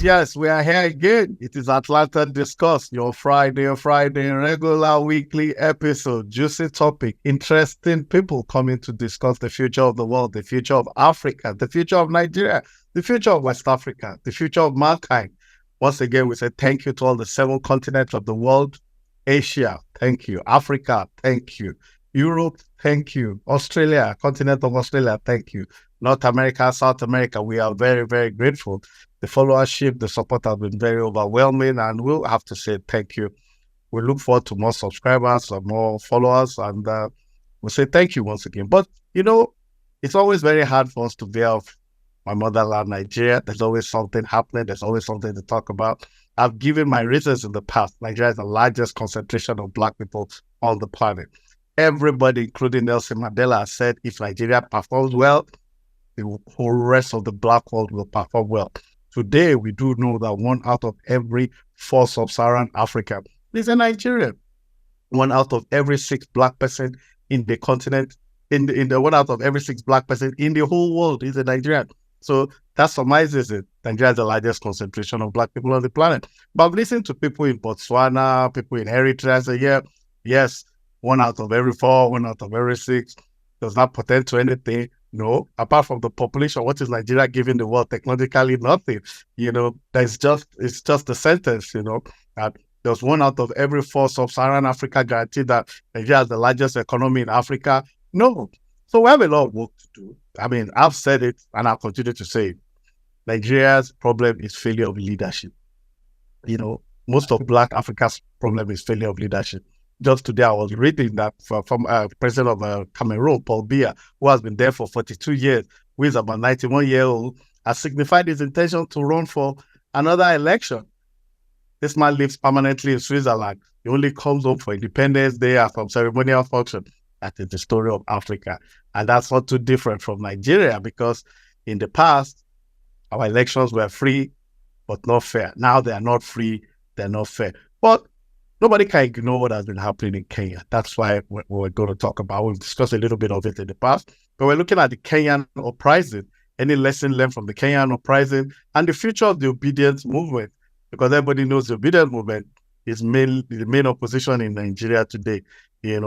yes, we are here again. It is Atlanta Discuss, your Friday, regular weekly episode. Juicy topic, interesting people coming to discuss the future of the world, the future of Africa, the future of Nigeria, the future of West Africa, the future of mankind. Once again, we say thank you to all the 7 continents of the world. Asia, thank you. Africa, thank you. Europe, thank you. Australia, continent of Australia, thank you. North America, South America, we are very, very grateful. The followership, the support has been very overwhelming, and we'll have to say thank you. We look forward to more subscribers and more followers, and we'll say thank you once again. But, it's always very hard for us to veer off my motherland, Nigeria. There's always something happening. There's always something to talk about. I've given my reasons in the past. Nigeria is the largest concentration of Black people on the planet. Everybody, including Nelson Mandela, has said if Nigeria performs well, the whole rest of the Black world will perform well. Today, we do know that 1 out of every 4 sub-Saharan African is a Nigerian. 1 out of every 6 Black person in the continent, in the 1 out of every 6 Black person in the whole world is a Nigerian. So that summarizes it. Nigeria is the largest concentration of Black people on the planet. But I've listened to people in Botswana, people in Eritrea say, yes, 1 out of every 4, 1 out of every 6 does not pertain to anything. No, apart from the population, what is Nigeria giving the world? Technologically, nothing. It's just a sentence, that there's 1 out of every 4 sub-Saharan Africa guaranteed that Nigeria is the largest economy in Africa. No. So we have a lot of work to do. I mean, I've said it and I'll continue to say it. Nigeria's problem is failure of leadership. Most of Black Africa's problem is failure of leadership. Just today, I was reading that from President of Cameroon, Paul Biya, who has been there for 42 years, who is about 91 years old, has signified his intention to run for another election. This man lives permanently in Switzerland. He only comes home for Independence Day and some ceremonial function. That is the story of Africa. And that's not too different from Nigeria, because in the past, our elections were free, but not fair. Now they are not free, they're not fair. But nobody can ignore what has been happening in Kenya. That's why we're going to talk about. We've discussed a little bit of it in the past, but we're looking at the Kenyan Uprising, any lesson learned from the Kenyan Uprising, and the future of the Obidient movement, because everybody knows the Obidient movement is the main opposition in Nigeria today.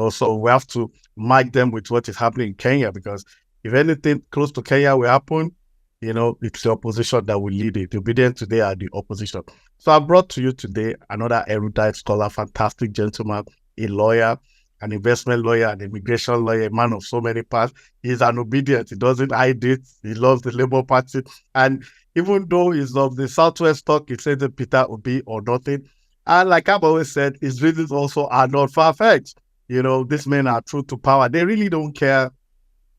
So we have to match them with what is happening in Kenya, because if anything close to Kenya will happen, it's the opposition that will lead it. The Obidient today are the opposition. So I brought to you today another erudite scholar, fantastic gentleman, a lawyer, an investment lawyer, an immigration lawyer, a man of so many parts. He's an Obidient. He doesn't hide it. He loves the Labour Party. And even though he's of the Southwest talk, he says that Peter Obi or nothing. And like I've always said, his reasons also are not far-fetched. These men are true to power. They really don't care.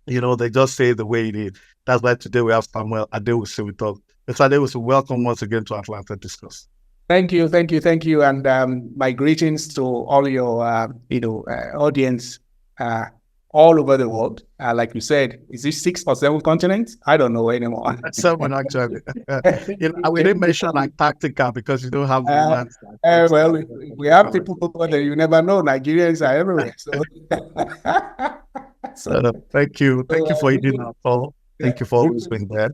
They just say the way it is. That's why today we have Samuel Adjei with us. Mr. Adjei, welcome once again to Atlanta Discuss. Thank you. And my greetings to all your, audience all over the world. Like you said, is it 6 or 7 continents? I don't know anymore. 7, actually. We didn't mention Antarctica because you don't have the well, we have people that you never know. Nigerians are everywhere. So. Thank you for eating our call. Thank you for always being there.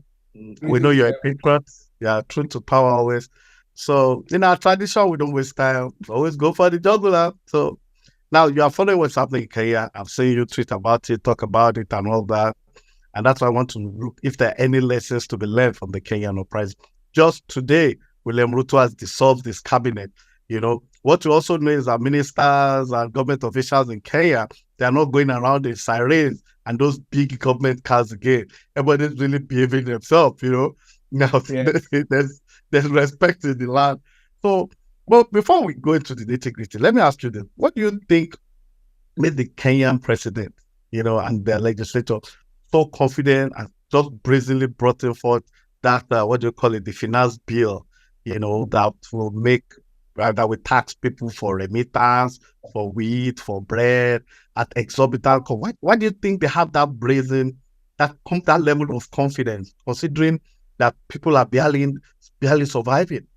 We know you're a patriot. Yeah, true to power always. So in our tradition, we don't waste time. We always go for the jugular. So now you are following what's happening in Kenya. I've seen you tweet about it, talk about it, and all that. And that's why I want to look if there are any lessons to be learned from the Kenyan Uprising. Just today, William Ruto has dissolved his cabinet. What you also know is that ministers and government officials in Kenya, they are not going around in sirens and those big government cars again. Everybody's really behaving themselves, Now, there's respect in the land. So, but before we go into the nitty-gritty, let me ask you this. What do you think made the Kenyan president, and their legislature so confident and just brazenly brought forth that, the finance bill, that will make that we tax people for remittance, for wheat, for bread, at exorbitant cost. Why do you think they have that that level of confidence, considering that people are barely surviving?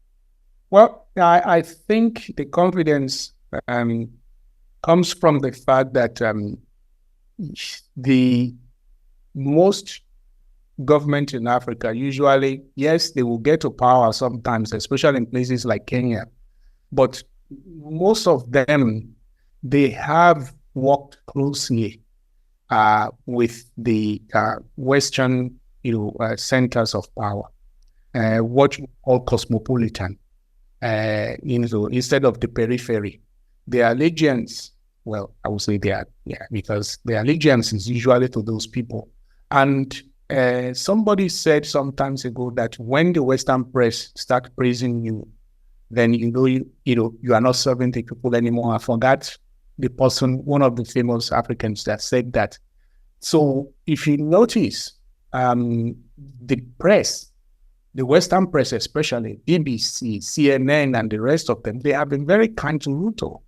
Well, I think the confidence comes from the fact that the most government in Africa, usually, yes, they will get to power sometimes, especially in places like Kenya. But most of them, they have worked closely with the Western, centers of power, what you call cosmopolitan, instead of the periphery. Their allegiance, well, I would say because their allegiance is usually to those people. And somebody said some time ago that when the Western press start praising you, then you are not serving the people anymore. I forgot the person, one of the famous Africans that said that. So if you notice, the press, the Western press especially, BBC, CNN, and the rest of them, they have been very kind to Ruto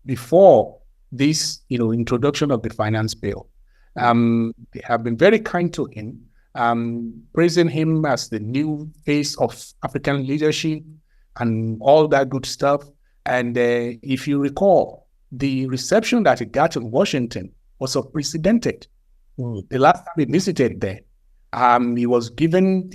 before this, introduction of the finance bill. They have been very kind to him, praising him as the new face of African leadership and all that good stuff. And if you recall, the reception that he got in Washington was unprecedented. The last time he visited there, he was given,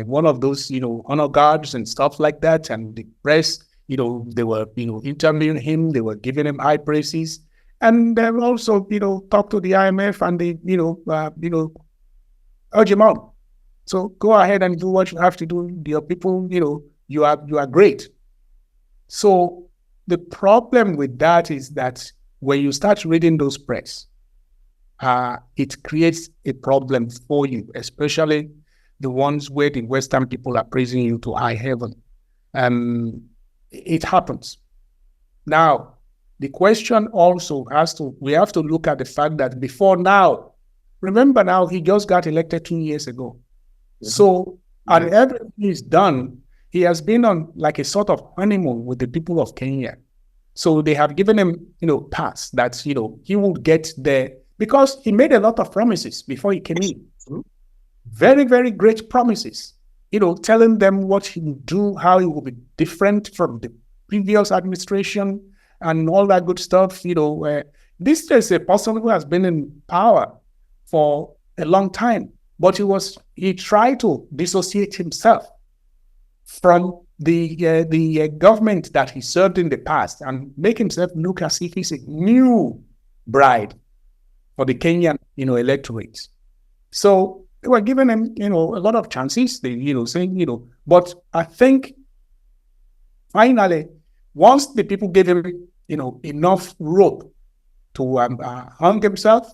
one of those, honor guards and stuff like that. And the press, they were, interviewing him. They were giving him high praises. And they also, talk to the IMF and they, urge him on. So go ahead and do what you have to do. Your people, you are great. So the problem with that is that when you start reading those press, it creates a problem for you, especially the ones where the Western people are praising you to high heaven. It happens. Now, the question also we have to look at the fact that before now, remember now, he just got elected 2 years ago. Mm-hmm. So, and everything is done, he has been on like a sort of honeymoon with the people of Kenya. So they have given him, pass that, he would get there because he made a lot of promises before he came in. Mm-hmm. Very, very great promises, telling them what he would do, how he will be different from the previous administration and all that good stuff. This is a person who has been in power for a long time, but he tried to dissociate himself from the government that he served in the past and make himself look as if he's a new bride for the Kenyan, electorate. So they were giving him, a lot of chances. They, saying, but I think finally, once the people gave him, enough rope to hang himself,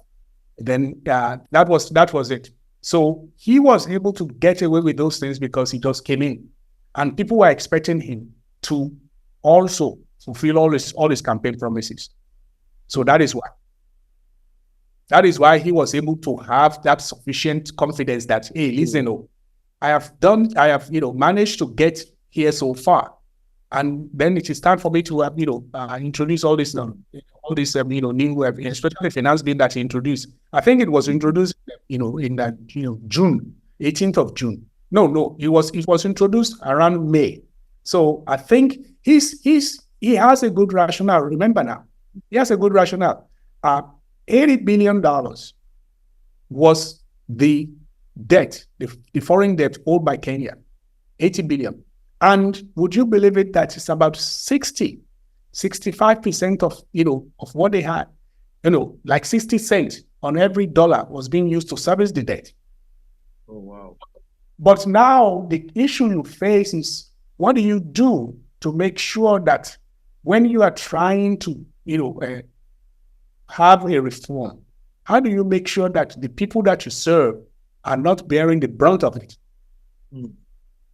then that was it. So he was able to get away with those things because he just came in, and people were expecting him to also fulfill all his campaign promises. So that is why. That is why he was able to have that sufficient confidence that, hey, listen, I have managed to get here so far. And then it is time for me to, introduce all this, new, especially finance bill that he introduced. I think it was introduced, in that, June, 18th of June. No, it was introduced around May. So I think he has a good rationale. Remember now, he has a good rationale. $80 billion was the debt, the foreign debt owed by Kenya, 80 billion. And would you believe it that it's about 65% of what they had, like 60 cents on every dollar was being used to service the debt. Oh, wow. But now the issue you face is, what do you do to make sure that when you are trying to, have a reform, how do you make sure that the people that you serve are not bearing the brunt of it? Mm.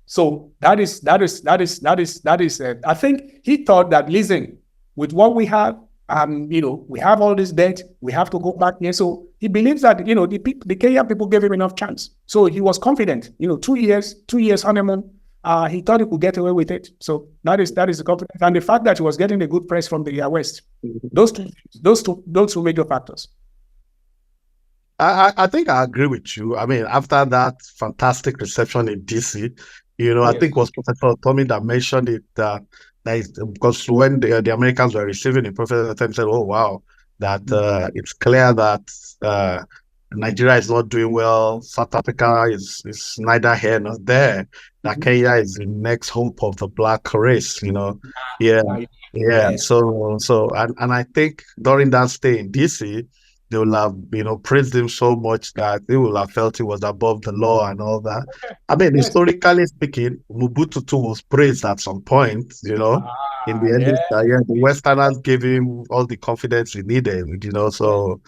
So that is. I think he thought that, listen, with what we have, we have all this debt, we have to go back here. So he believes that, the Kenyan people gave him enough chance. So he was confident, 2 years honeymoon, he thought he could get away with it. So that is the confidence. And the fact that he was getting a good press from the West, those two major factors. I think I agree with you. I mean, after that fantastic reception in DC, yes. I think it was Professor Tommy that mentioned it, because when the Americans were receiving it, Professor Tommy said, oh, wow, that it's clear that Nigeria is not doing well. South Africa is neither here nor there. That Kenya is the next hope of the black race, Yeah, yeah. Yes. And I think during that stay in DC, they will have, praised him so much that they will have felt he was above the law and all that. I mean, Yes. historically speaking, Mobutu too was praised at some point, in the end, the Westerners gave him all the confidence he needed, so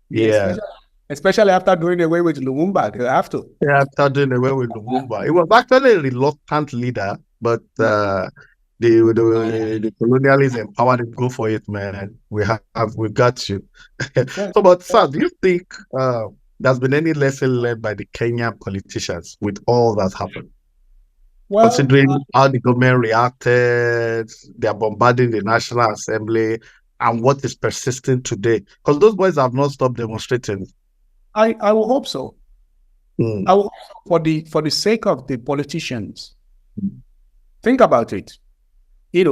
yeah. Especially after doing away with Lumumba, they have to. Yeah, after doing away with Lumumba. He was actually a reluctant leader, but the colonialists empowered him. Go for it, man. We got you. So, but sir, do you think there's been any lesson learned by the Kenyan politicians with all that's happened? Well, considering how the government reacted, they are bombarding the National Assembly, and what is persisting today? Because those boys have not stopped demonstrating. I will hope so. I will hope for the sake of the politicians. Think about it. Did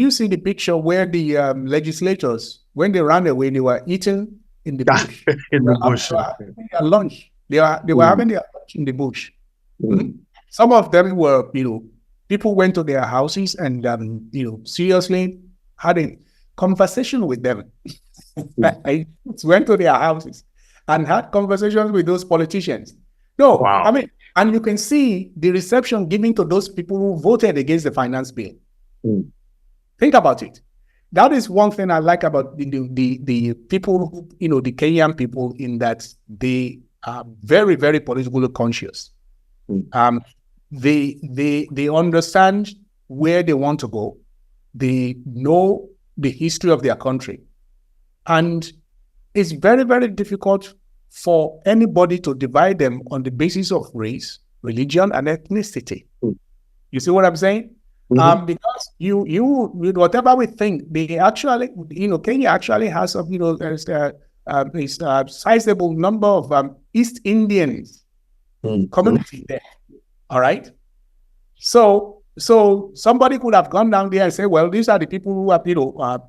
you see the picture where the legislators, when they ran away, they were eating in the bush. In the bush. Their lunch. They were having their lunch in the bush. Some of them were, people went to their houses and, seriously had a conversation with them. I went to their houses and had conversations with those politicians. No, wow. I mean, and you can see the reception given to those people who voted against the finance bill. Think about it. That is one thing I like about the people who, the Kenyan people, in that they are very, very politically conscious. They understand where they want to go. They know the history of their country. And it's very, very difficult for anybody to divide them on the basis of race, religion, and ethnicity. You see what I'm saying? Because you whatever we think, they actually, Kenya actually has a sizable number of East Indians community there. All right. So somebody could have gone down there and say, well, these are the people who have,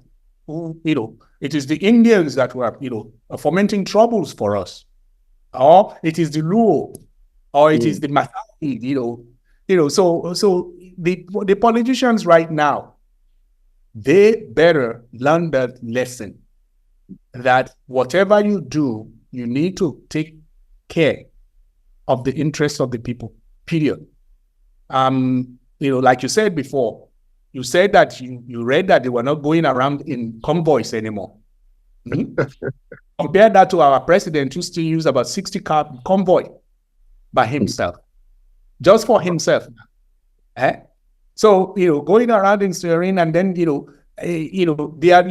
it is the Indians that were, fomenting troubles for us, or it is the Luo, or it is the Masai, So the politicians right now, they better learn that lesson, that whatever you do, you need to take care of the interests of the people. Period. Like you said before, you said that you read that they were not going around in convoys anymore. Compare that to our president, who still use about 60-car convoy by himself, just for himself. So going around in steering, and then they are.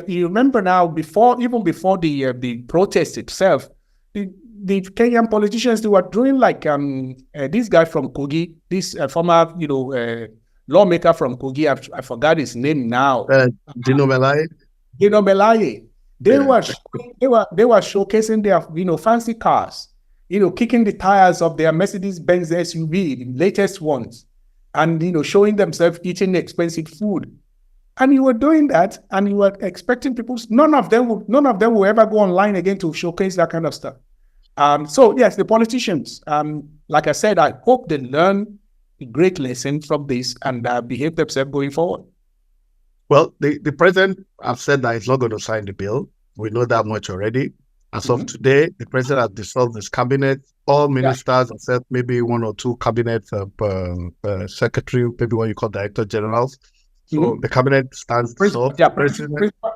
You remember now, even before the protest itself, the Kenyan politicians, they were doing like this guy from Kogi, this former lawmaker from Kogi. I forgot his name now. Dino Melaye. Dino Melaye. They were showcasing their fancy cars, kicking the tires of their Mercedes-Benz SUV, the latest ones, and showing themselves eating expensive food. And you were doing that, and you were expecting people. None of them will ever go online again to showcase that kind of stuff. So yes, the politicians, like I said, I hope they learn a great lesson from this and behave themselves going forward. Well, the president has said that he's not going to sign the bill. We know that much already. As of today, the president has dissolved his cabinet. All ministers, except maybe one or two cabinet secretary, maybe what you call director generals. So the cabinet stands dissolved.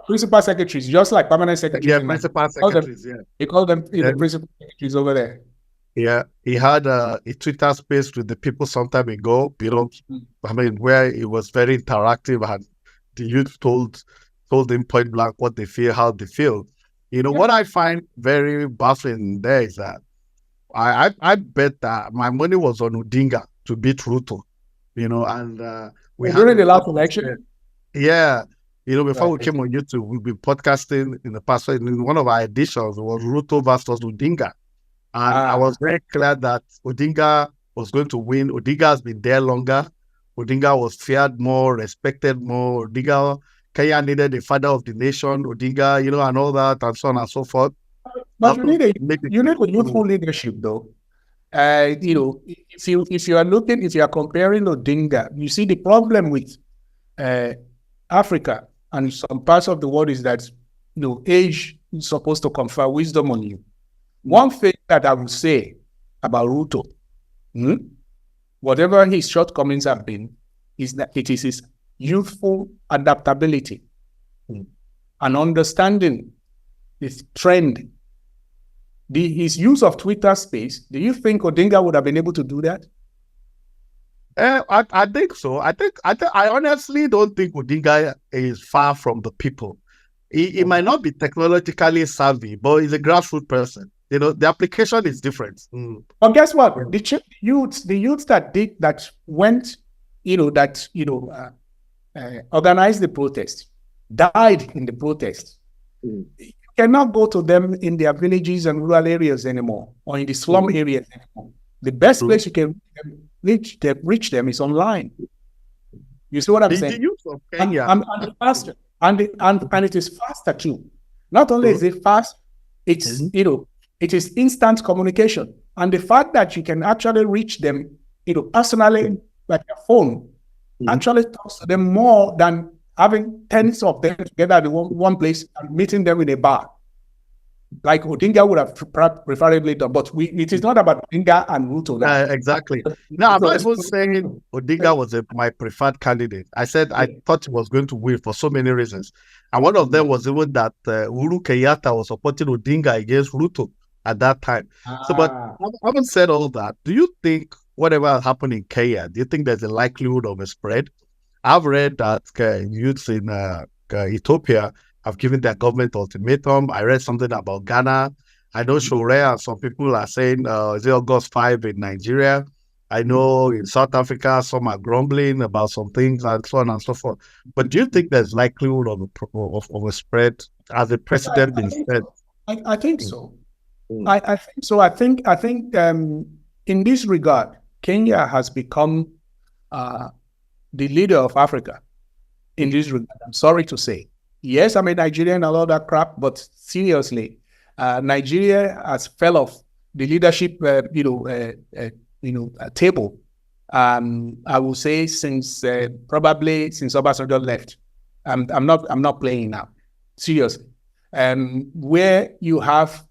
Principal secretaries, just like permanent secretaries. Yeah, principal secretaries, You call them principal secretaries over there. Yeah, he had a Twitter space with the people some time ago, where it was very interactive, and the youth told them point blank what they feel, how they feel. What I find very baffling there is that I bet that my money was on Odinga to beat Ruto, and we during the last election. Yeah, before we came on YouTube, we've been podcasting in the past. In one of our editions, it was Ruto versus Odinga. And I was very clear that Odinga was going to win. Odinga has been there longer. Odinga was feared more, respected more. Kenya needed a father of the nation, Odinga, and all that, and so on and so forth. But Maybe you need a youthful leadership, though. If you are comparing Odinga, you see the problem with Africa and some parts of the world is that age is supposed to confer wisdom on you. One thing that I would say about Ruto, whatever his shortcomings have been, is that it is his youthful adaptability and understanding his trend. His use of Twitter space, do you think Odinga would have been able to do that? I think so. I honestly don't think Odinga is far from the people. He might not be technologically savvy, but he's a grassroots person. The application is different. But guess what? The youths that went, organized the protest, died in the protest. You cannot go to them in their villages and rural areas anymore, or in the slum areas anymore. The best place you can reach them is online. You see what I'm saying? The use of Kenya. And faster. And it is faster too. Not only is it fast, it's it is instant communication. And the fact that you can actually reach them, personally, like a phone, actually talks to them more than having tens of them together in one place and meeting them in a bar. Like Odinga would have preferably done, but it is not about Odinga and Ruto. Exactly. No, I'm not even saying Odinga was my preferred candidate. I said I thought he was going to win for so many reasons. And one of them was even that Uhuru Kenyatta was supporting Odinga against Ruto at that time. But having said all that, do you think whatever happened in Kenya, do you think there's a likelihood of a spread? I've read that youths in Ethiopia have given their government ultimatum. I read something about Ghana. I know Shore and some people are saying, is it August 5 in Nigeria? I know in South Africa, some are grumbling about some things and so on and so forth. But do you think there's likelihood of a spread as the president been said? I think so. I think so. I think in this regard, Kenya has become the leader of Africa in this regard. I'm sorry to say. Yes, I'm a Nigerian and all that crap, but seriously, Nigeria has fell off the leadership, table. I will say probably since Obasanjo left. I'm not playing now, seriously. Where you have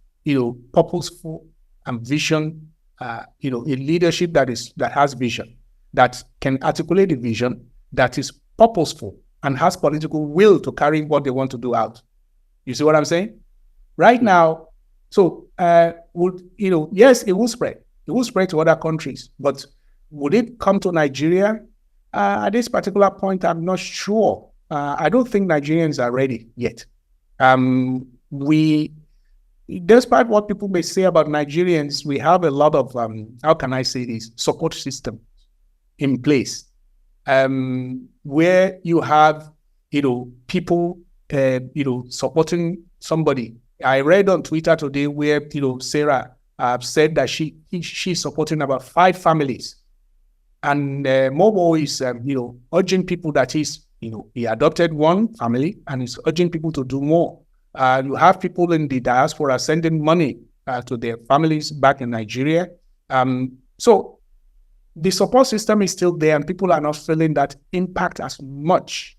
purposeful and vision, a leadership that has vision, that can articulate the vision, that is purposeful and has political will to carry what they want to do out. You see what I'm saying? Right now, so yes, it will spread. It will spread to other countries, but would it come to Nigeria? At this particular point, I'm not sure. I don't think Nigerians are ready yet. Despite what people may say about Nigerians, we have a lot of, how can I say this, support system in place. Where you have, people, supporting somebody. I read on Twitter today where, Sarah said that she's supporting about 5 families. And Mobo is, urging people that he adopted one family and is urging people to do more. You have people in the diaspora sending money to their families back in Nigeria. So the support system is still there and people are not feeling that impact as much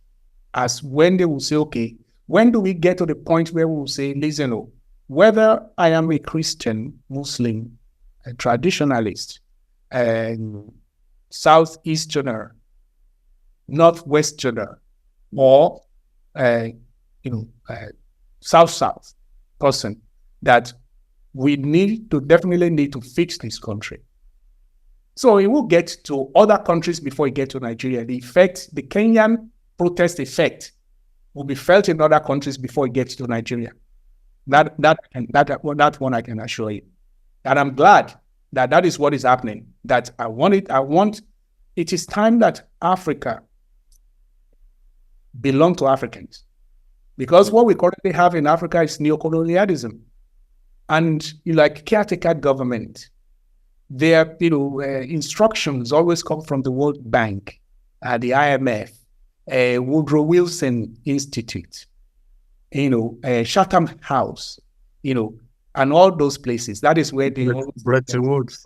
as when they will say, okay, when do we get to the point where we will say, listen, whether I am a Christian, Muslim, a traditionalist, Southeasterner, Northwesterner, or South person, that we definitely need to fix this country. So it will get to other countries before it gets to Nigeria. The Kenyan protest effect will be felt in other countries before it gets to Nigeria. That one I can assure you. And I'm glad that is what is happening. That it is time that Africa belong to Africans. Because what we currently have in Africa is neocolonialism. And caretaker government, their instructions always come from the World Bank, the IMF, Woodrow Wilson Institute, Chatham House, and all those places. That is where they Bretton Woods.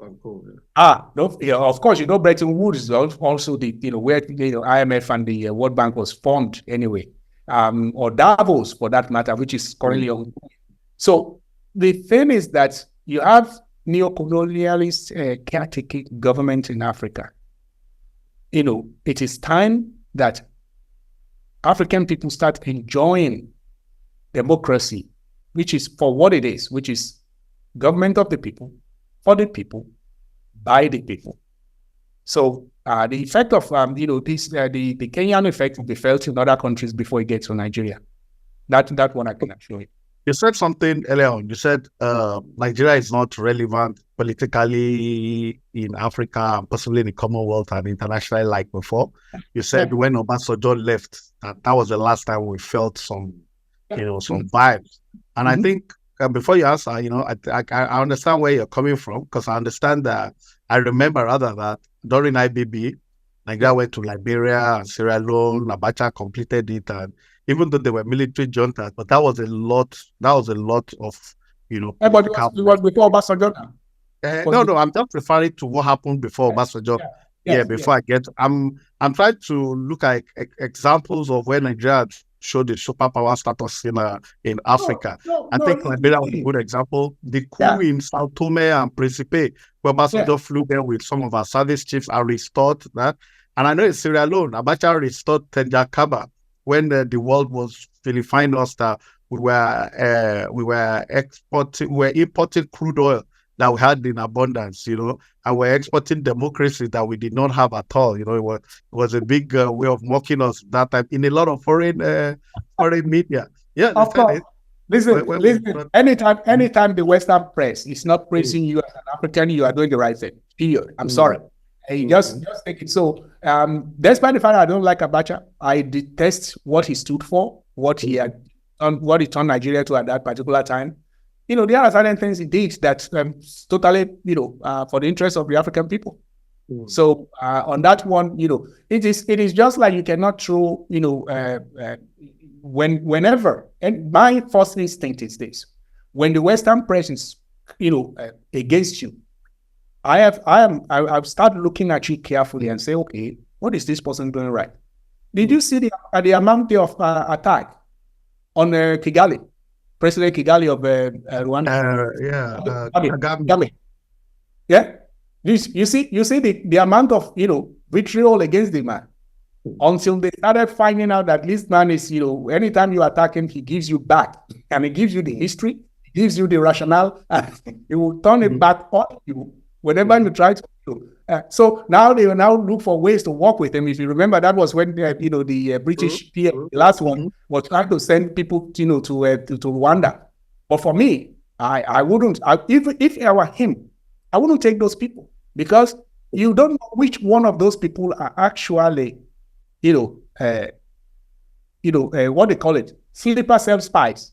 Of course, Bretton Woods is also the where IMF and the World Bank was formed anyway, or Davos for that matter, which is currently on. So the thing is that you have neo-colonialist caretaker government in Africa. It is time that African people start enjoying democracy, which is for what it is, which is government of the people, for the people, by the people. So the effect of the Kenyan effect will be felt in other countries before it gets to Nigeria. That one I can assure you. You said something earlier on. You said Nigeria is not relevant politically in Africa and possibly in the Commonwealth and internationally like before. You said when Obasanjo left, that was the last time we felt some vibes. And I think before you answer, I understand where you're coming from, because I understand that I remember rather that during IBB, Nigeria went to Liberia and Sierra Leone. Abacha completed it, and even though they were military juntas, but that was a lot. That was a lot of But it was before Obasanjo. No, I'm just referring to what happened before Obasanjo. I get, I'm trying to look at examples of where Nigeria showed the superpower status in Africa. I think Liberia was a good example. The coup in Sao Tome and Principe, where Obasanjo flew there with some of our service chiefs and restored that. And I know in Sierra Leone, Abacha restored Tenja Kaba when the world was vilifying us that we were importing crude oil that we had in abundance, and we're exporting democracy that we did not have at all. It was a big way of mocking us that time in a lot of foreign media. Yeah, of course. Listen. Anytime the Western press is not praising you as an African, you are doing the right thing. Period. I'm sorry. Just take it. So, despite the fact that I don't like Abacha, I detest what he stood for, what he had, what he turned Nigeria to at that particular time. There are certain things he did that totally, for the interest of the African people. So on that one, it is just like you cannot throw, whenever. And my first instinct is this: when the Western press is, against you, I've started looking at you carefully and say, okay, what is this person doing right? Did you see the amount of attack on Kigali? President Kigali of Rwanda. Kagame. Yeah. You see the amount of vitriol against the man, until they started finding out that this man is anytime you attack him, he gives you back, and he gives you the history, he gives you the rationale, and he will turn it back on you whenever you try to. So now they will now look for ways to work with him. If you remember, that was when the British PM, the last one, was trying to send people to Rwanda. But for me, I wouldn't. If I were him, I wouldn't take those people, because you don't know which one of those people are actually, what they call it, sleeper cell spies.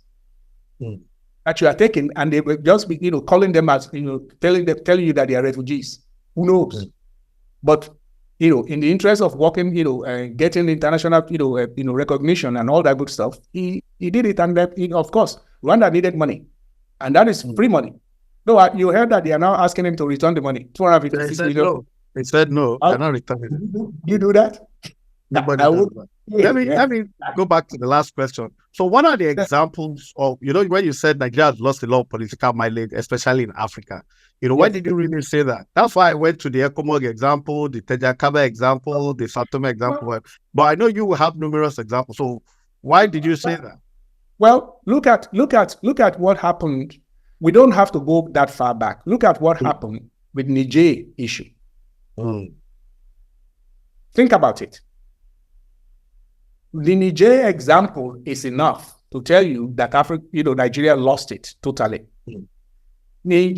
That you are taking, and they will just be, calling them as, telling you that they are refugees. Who knows? But in the interest of working, getting international, recognition and all that good stuff, he did it, and of course, Rwanda needed money, and that is free money. No, you heard that they are now asking him to return the money. 256 million. No. They said no. They're not returning it. You do that? Nobody does that. Let me go back to the last question. So what are the examples of, when you said Nigeria has lost a lot of political mileage, especially in Africa? Why did you really say that? That's why I went to the Ekomog example, the Tejakaba example, the Satome example. But I know you will have numerous examples. So why did you say that? Well, look at what happened. We don't have to go that far back. Look at what happened with Niger issue. Think about it. The Niger example is enough to tell you that Nigeria lost it totally. When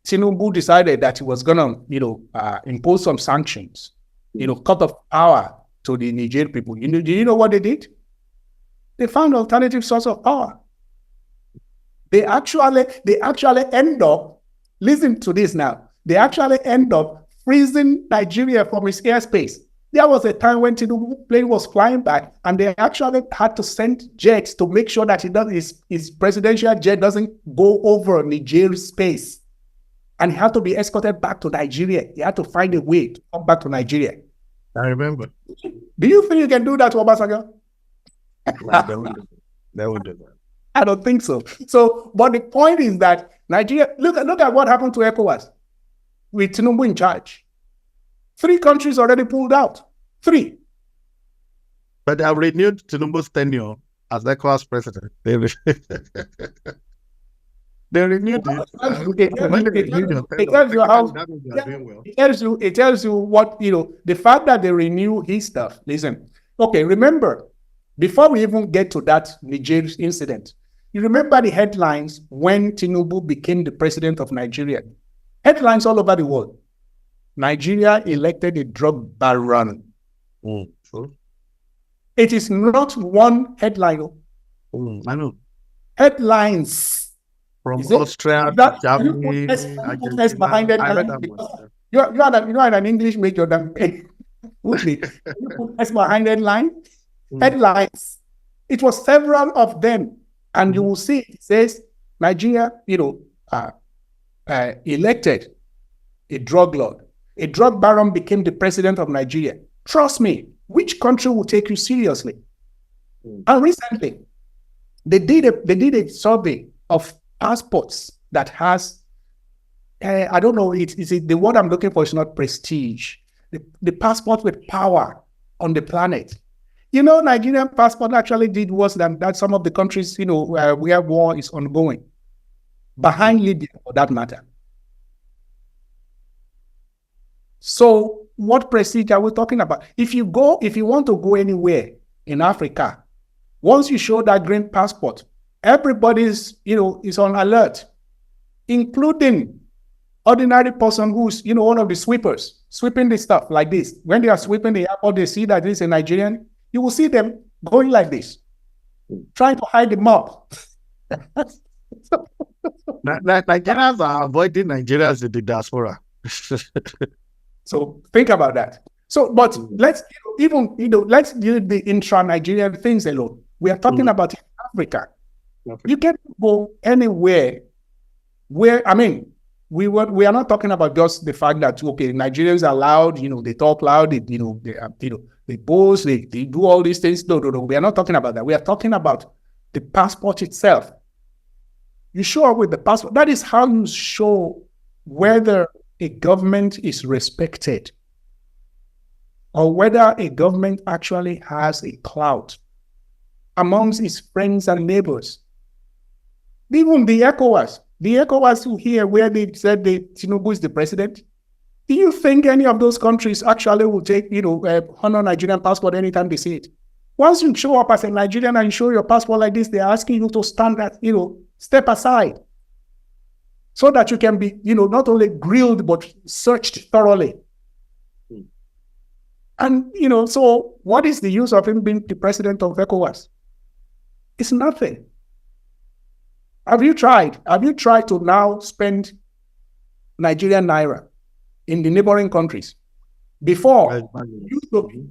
Tinubu decided that he was going to, impose some sanctions, cut off power to the Nigerian people, do you know what they did? They found alternative source of power. They actually end up, listen to this now, they actually end up freezing Nigeria from its airspace. There was a time when Tinubu plane was flying by, and they actually had to send jets to make sure that his presidential jet doesn't go over Nigeria's space. And he had to be escorted back to Nigeria. He had to find a way to come back to Nigeria. I remember. Do you think you can do that to Obasanjo? They would do that. I don't think so. So, but the point is that Nigeria, look at what happened to ECOWAS with Tinubu in charge. 3 countries already pulled out. 3. But they have renewed Tinubu's tenure as ECOWAS president. They renewed it. It tells you what, the fact that they renew his stuff. Listen, okay, remember, before we even get to that Niger incident, you remember the headlines when Tinubu became the president of Nigeria? Headlines all over the world. Nigeria elected a drug baron. True. It is not one headline. I know. Headlines. From Austria to Germany, Argentina. You are an English major than me. That's behind headline. Headlines. It was several of them. And you will see it says Nigeria, elected a drug lord. A drug baron became the president of Nigeria. Trust me, which country will take you seriously? And recently, they did a survey of passports that has, I don't know, the word I'm looking for is not prestige. The passport with power on the planet. Nigerian passport actually did worse than that some of the countries, where war is ongoing. Behind Libya, for that matter. So what prestige are we talking about? If you want to go anywhere in Africa, once you show that green passport, everybody's, is on alert, including ordinary person who's, one of the sweepers, sweeping the stuff like this. When they are sweeping the airport, they see that this is a Nigerian, you will see them going like this, trying to hide the mob. Nigerians are avoiding Nigerians in the diaspora. So think about that. So, but let's let's do the intra-Nigerian things alone. We are talking about Africa. You can go anywhere where, we are not talking about just the fact that, okay, Nigerians are loud, they talk loud, they boast, they do all these things. No. We are not talking about that. We are talking about the passport itself. You show up with the passport. That is how you show whether a government is respected or whether a government actually has a clout amongst its friends and neighbors. Even the ECOWAS who here where they said Tinubu is the president, do you think any of those countries actually will take, honor Nigerian passport anytime they see it? Once you show up as a Nigerian and you show your passport like this, they're asking you to stand at, step aside so that you can be, not only grilled, but searched thoroughly. And, so what is the use of him being the president of ECOWAS? It's nothing. Have you tried to now spend Nigerian naira in the neighboring countries? Before,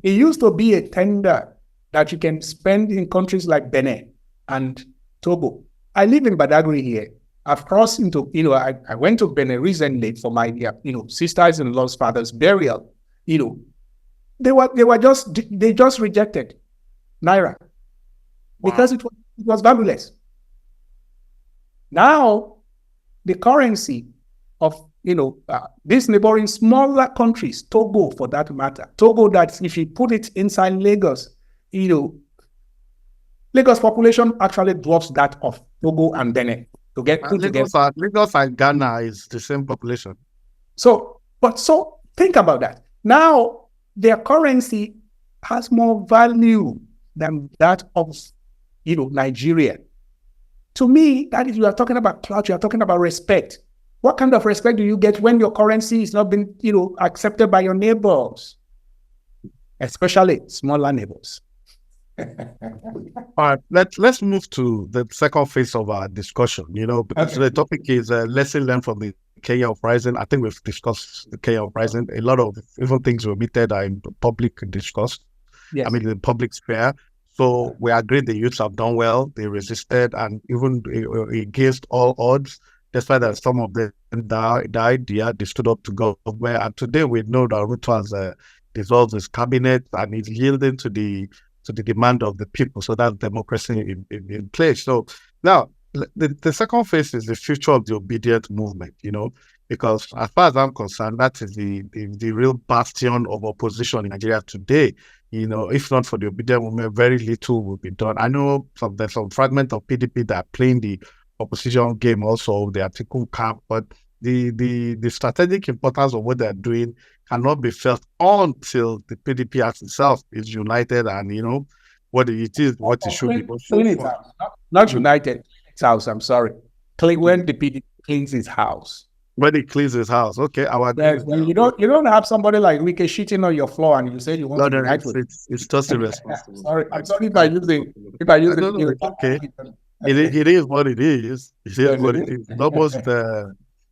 it used to be a tender that you can spend in countries like Benin and Togo. I live in Badagry here. I've crossed into, I went to Benin recently for my, sisters-in-law's father's burial. They just rejected naira because it was valueless. Now, the currency of, these neighboring smaller countries, Togo for that matter, Togo that if you put it inside Lagos, Lagos population actually drops that of Togo and Benin to get together. Lagos and Ghana is the same population. So think about that. Now, their currency has more value than that of, Nigeria. To me, that is, you are talking about clout, you are talking about respect. What kind of respect do you get when your currency is not being, accepted by your neighbors, especially smaller neighbors? All right, let's move to the second phase of our discussion, because the topic is lesson learned from the Kenyan Uprising. I think we've discussed the Kenyan Uprising. A lot of even things we omitted are in public discourse. Yes. I mean, in the public sphere. So we agree the youths have done well. They resisted, and even against all odds, despite that some of them died, yeah, they stood up to government. And today we know that Ruto has dissolved his cabinet and is yielding to the demand of the people. So that's democracy in place. So now the second phase is the future of the Obidient movement, because as far as I'm concerned, that is the real bastion of opposition in Nigeria today. If not for the Obidient movement, very little will be done. I know there's some fragment of PDP that are playing the opposition game also, the Atiku camp, but the strategic importance of what they're doing cannot be felt until the PDP as itself is united and, what it is, what it should be. Clean its house. Not united. Its house, I'm sorry. When the PDP cleans its house. When it cleans his house, okay. When you don't have somebody like Wike shitting on your floor and you say you want to unite with it's just irresponsible. Sorry, I'm sorry if I use it. Okay. It is what it is. It is what it is. It's almost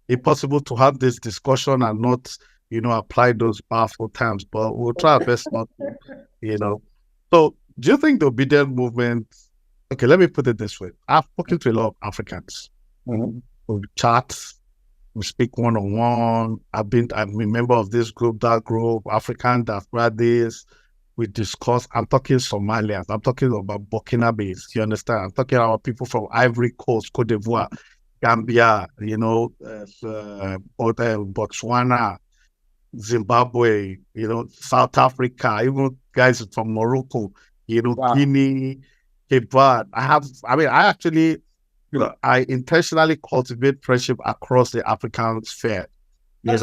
impossible to have this discussion and not, apply those powerful terms. But we'll try our best not to, So do you think the Obidient movement? Okay, let me put it this way. I've spoken to a lot of Africans. Mm-hmm. We chat. We speak one-on-one. I'm a member of this group, that group, African diaspora this. We discuss. I'm talking Somalians. I'm talking about Burkinabes. You understand? I'm talking about people from Ivory Coast, Cote d'Ivoire, Gambia, Botswana, Zimbabwe, South Africa, even guys from Morocco, Wow. Guinea, Cape Verde. I intentionally cultivate friendship across the African sphere. I'm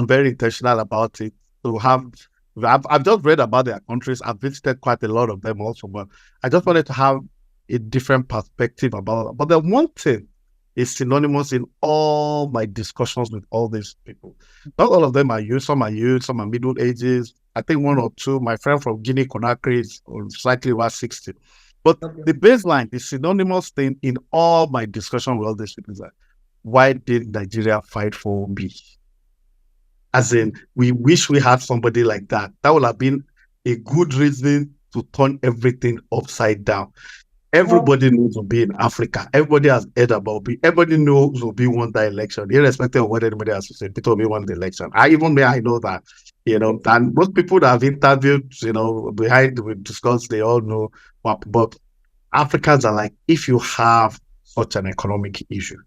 very intentional about it. I've just read about their countries. I've visited quite a lot of them also, but I just wanted to have a different perspective about it. But the one thing is synonymous in all my discussions with all these people. Not all of them are youth. Some are middle ages. I think one or two. My friend from Guinea Conakry is slightly over 60. But the baseline, the synonymous thing in all my discussion with all these people is that, why did Nigeria fight for me? As in, we wish we had somebody like that. That would have been a good reason to turn everything upside down. Everybody knows Obi in Africa. Everybody has heard about Obi. Everybody knows Obi won that election, irrespective of what anybody else says. Peter Obi won the election. I know that, and most people that I've interviewed, we discussed, they all know. But Africans are like, if you have such an economic issue,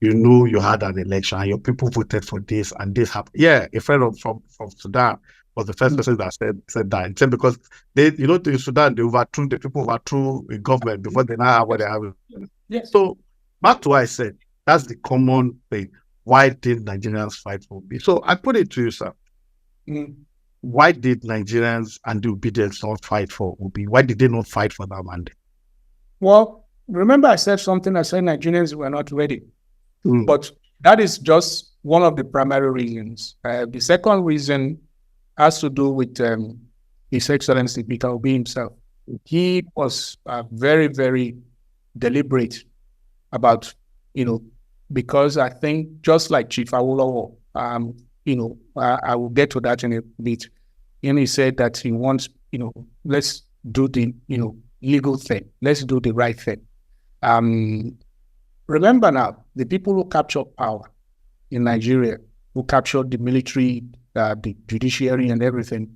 you had an election and your people voted for this and this happened. Yeah, a friend from Sudan was the first person that said that. It's because in Sudan, the people overthrew the government before they now have what they have. Yes. So back to what I said, that's the common thing. Why did Nigerians fight for Obi? So I put it to you, sir. Why did Nigerians and the Obedients not fight for Obi? Why did they not fight for that mandate? Well, remember I said something. I said Nigerians were not ready. But that is just one of the primary reasons. The second reason has to do with His Excellency Peter Obi himself. He was very, very deliberate about, because I think just like Chief Awolowo, I will get to that in a bit. And he said that he wants, let's do the, legal thing. Let's do the right thing. Remember now, the people who captured power in Nigeria, who captured the military, the judiciary and everything,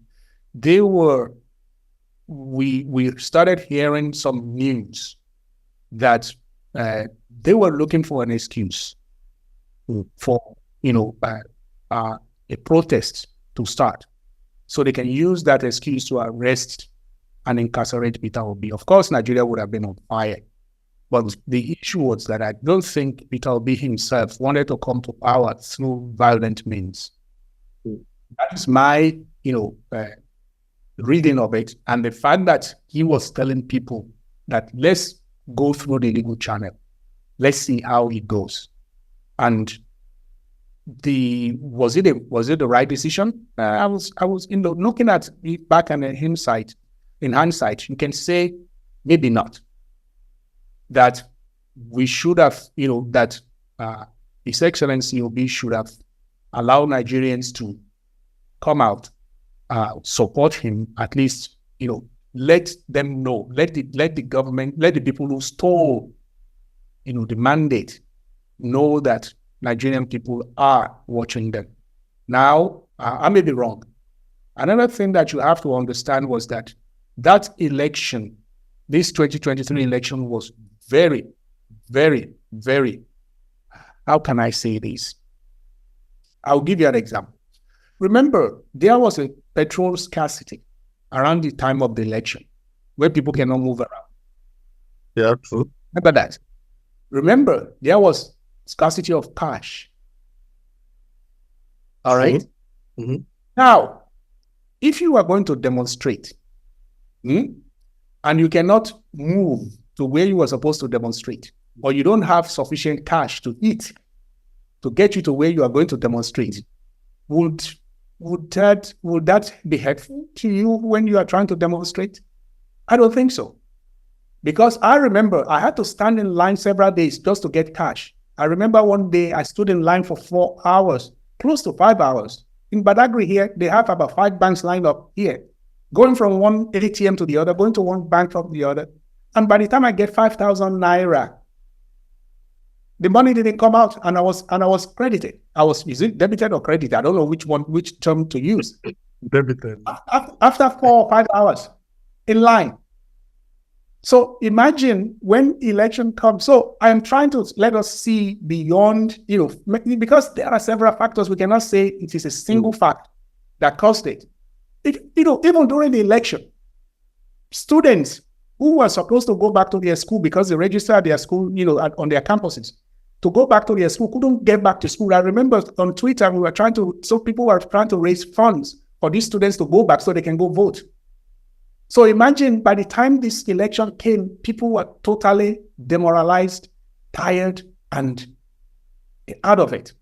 we started hearing some news that they were looking for an excuse for, a protest to start. So they can use that excuse to arrest and incarcerate Peter Obi. Of course, Nigeria would have been on fire. But the issue was that I don't think Peter Obi himself wanted to come to power through violent means. That is my, reading of it. And the fact that he was telling people that let's go through the legal channel. Let's see how it goes. And was it the right decision? I was looking at it back in hindsight, you can say maybe not. That we should have, that His Excellency Obi should have allowed Nigerians to come out, support him, at least, let them know, let the government, let the people who stole, the mandate know that Nigerian people are watching them. Now, I may be wrong. Another thing that you have to understand was that election, this 2023 election was very, very, very, how can I say this? I'll give you an example. Remember, there was a petrol scarcity around the time of the election where people cannot move around. Yeah, true. Remember that. Remember, there was scarcity of cash. All right? Mm-hmm. Now, if you are going to demonstrate, and you cannot move to where you were supposed to demonstrate, or you don't have sufficient cash to eat to get you to where you are going to demonstrate, would that be helpful to you when you are trying to demonstrate? I don't think so. Because I remember I had to stand in line several days just to get cash. I remember one day I stood in line for 4 hours, close to 5 hours. In Badagry here, they have about 5 banks lined up here, going from one ATM to the other, going to one bank from the other. And by the time I get 5,000 naira, the money didn't come out, and I was credited. Is it debited or credited? I don't know which term to use. Debited. After 4 or 5 hours in line. So imagine when election comes. So I am trying to let us see beyond, because there are several factors. We cannot say it is a single fact that caused it. Even during the election, students who were supposed to go back to their school because they registered their school, on their campuses, to go back to their school, couldn't get back to school. I remember on Twitter, people were trying to raise funds for these students to go back so they can go vote. So imagine by the time this election came, people were totally demoralized, tired, and out of it.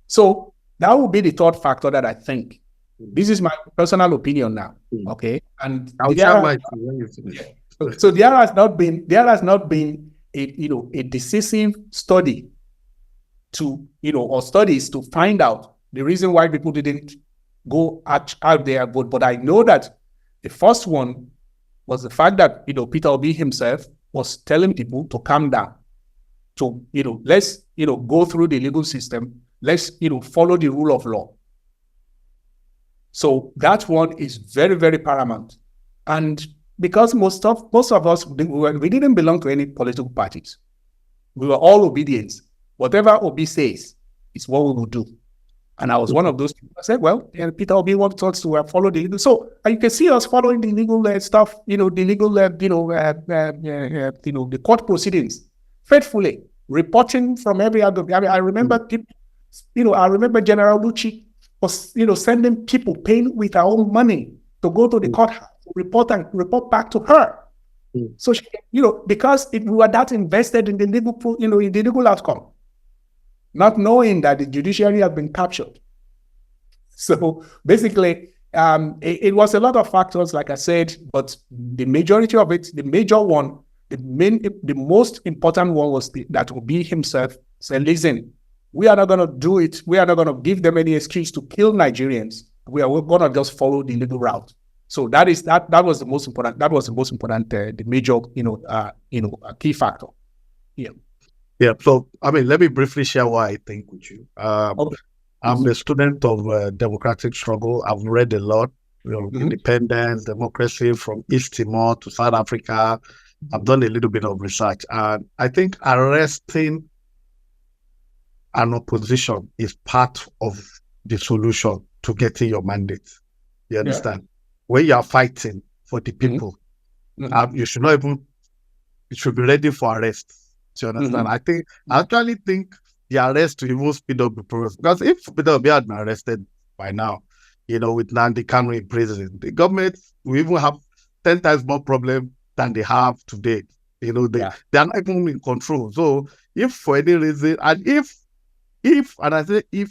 So that would be the third factor that I think. This is my personal opinion now. Okay. And so there has not been a decisive study or studies to find out the reason why people didn't go out there and vote. But I know that the first one was the fact that, Peter Obi himself was telling people to calm down, to, let's, go through the legal system. Let's, follow the rule of law. So that one is very, very paramount. And because most of us, we didn't belong to any political parties. We were all obedient. Whatever Obi says is what we will do. And I was one of those people. I said, well, Peter Obi wants us to follow the legal. So you can see us following the legal stuff, the legal, the court proceedings faithfully, reporting from every other. I remember people, I remember General Lucci was, sending people paying with our own money to go to the courthouse, report back to her. So she, because we were that invested in the legal, in the legal outcome, not knowing that the judiciary had been captured. So basically, it was a lot of factors, like I said, but the majority of it, the major one, the most important one was that Obi himself said, listen, we are not going to do it. We are not going to give them any excuse to kill Nigerians. We're going to just follow the legal route. So that was the most important. That was the most important, the major, key factor. Yeah. Yeah. So, let me briefly share what I think with you. Okay. I'm a student of democratic struggle. I've read a lot, independence, democracy from East Timor to South Africa. I've done a little bit of research, and I think arresting an opposition is part of the solution to getting your mandate. You understand? Yeah. When you are fighting for the people, you should not even. You should be ready for arrest. Do you understand? I actually think the arrest to even speed up the process. Because if Peter Obi had been arrested by now, with Nnamdi Kanu in prison, the government will even have 10 times more problem than they have today. They are not even in control. So if for any reason, and if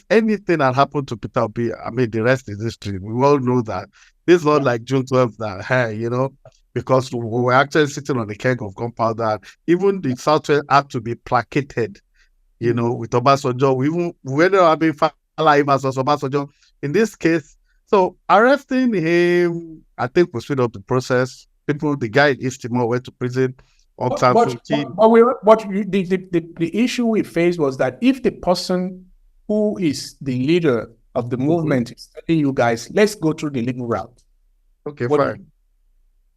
anything had happened to Peter Obi, the rest is history. We all know that. This is not like June 12th that, because we were actually sitting on the keg of gunpowder. Even the Southwest had to be placated you know, with Obasanjo. We ended up having Fala versus Obasanjo. In this case, so arresting him, I think, will speed up the process. The guy in East Timor went to prison. The issue we faced was that if the person who is the leader of the movement is telling you guys, let's go through the legal route. Okay, fine.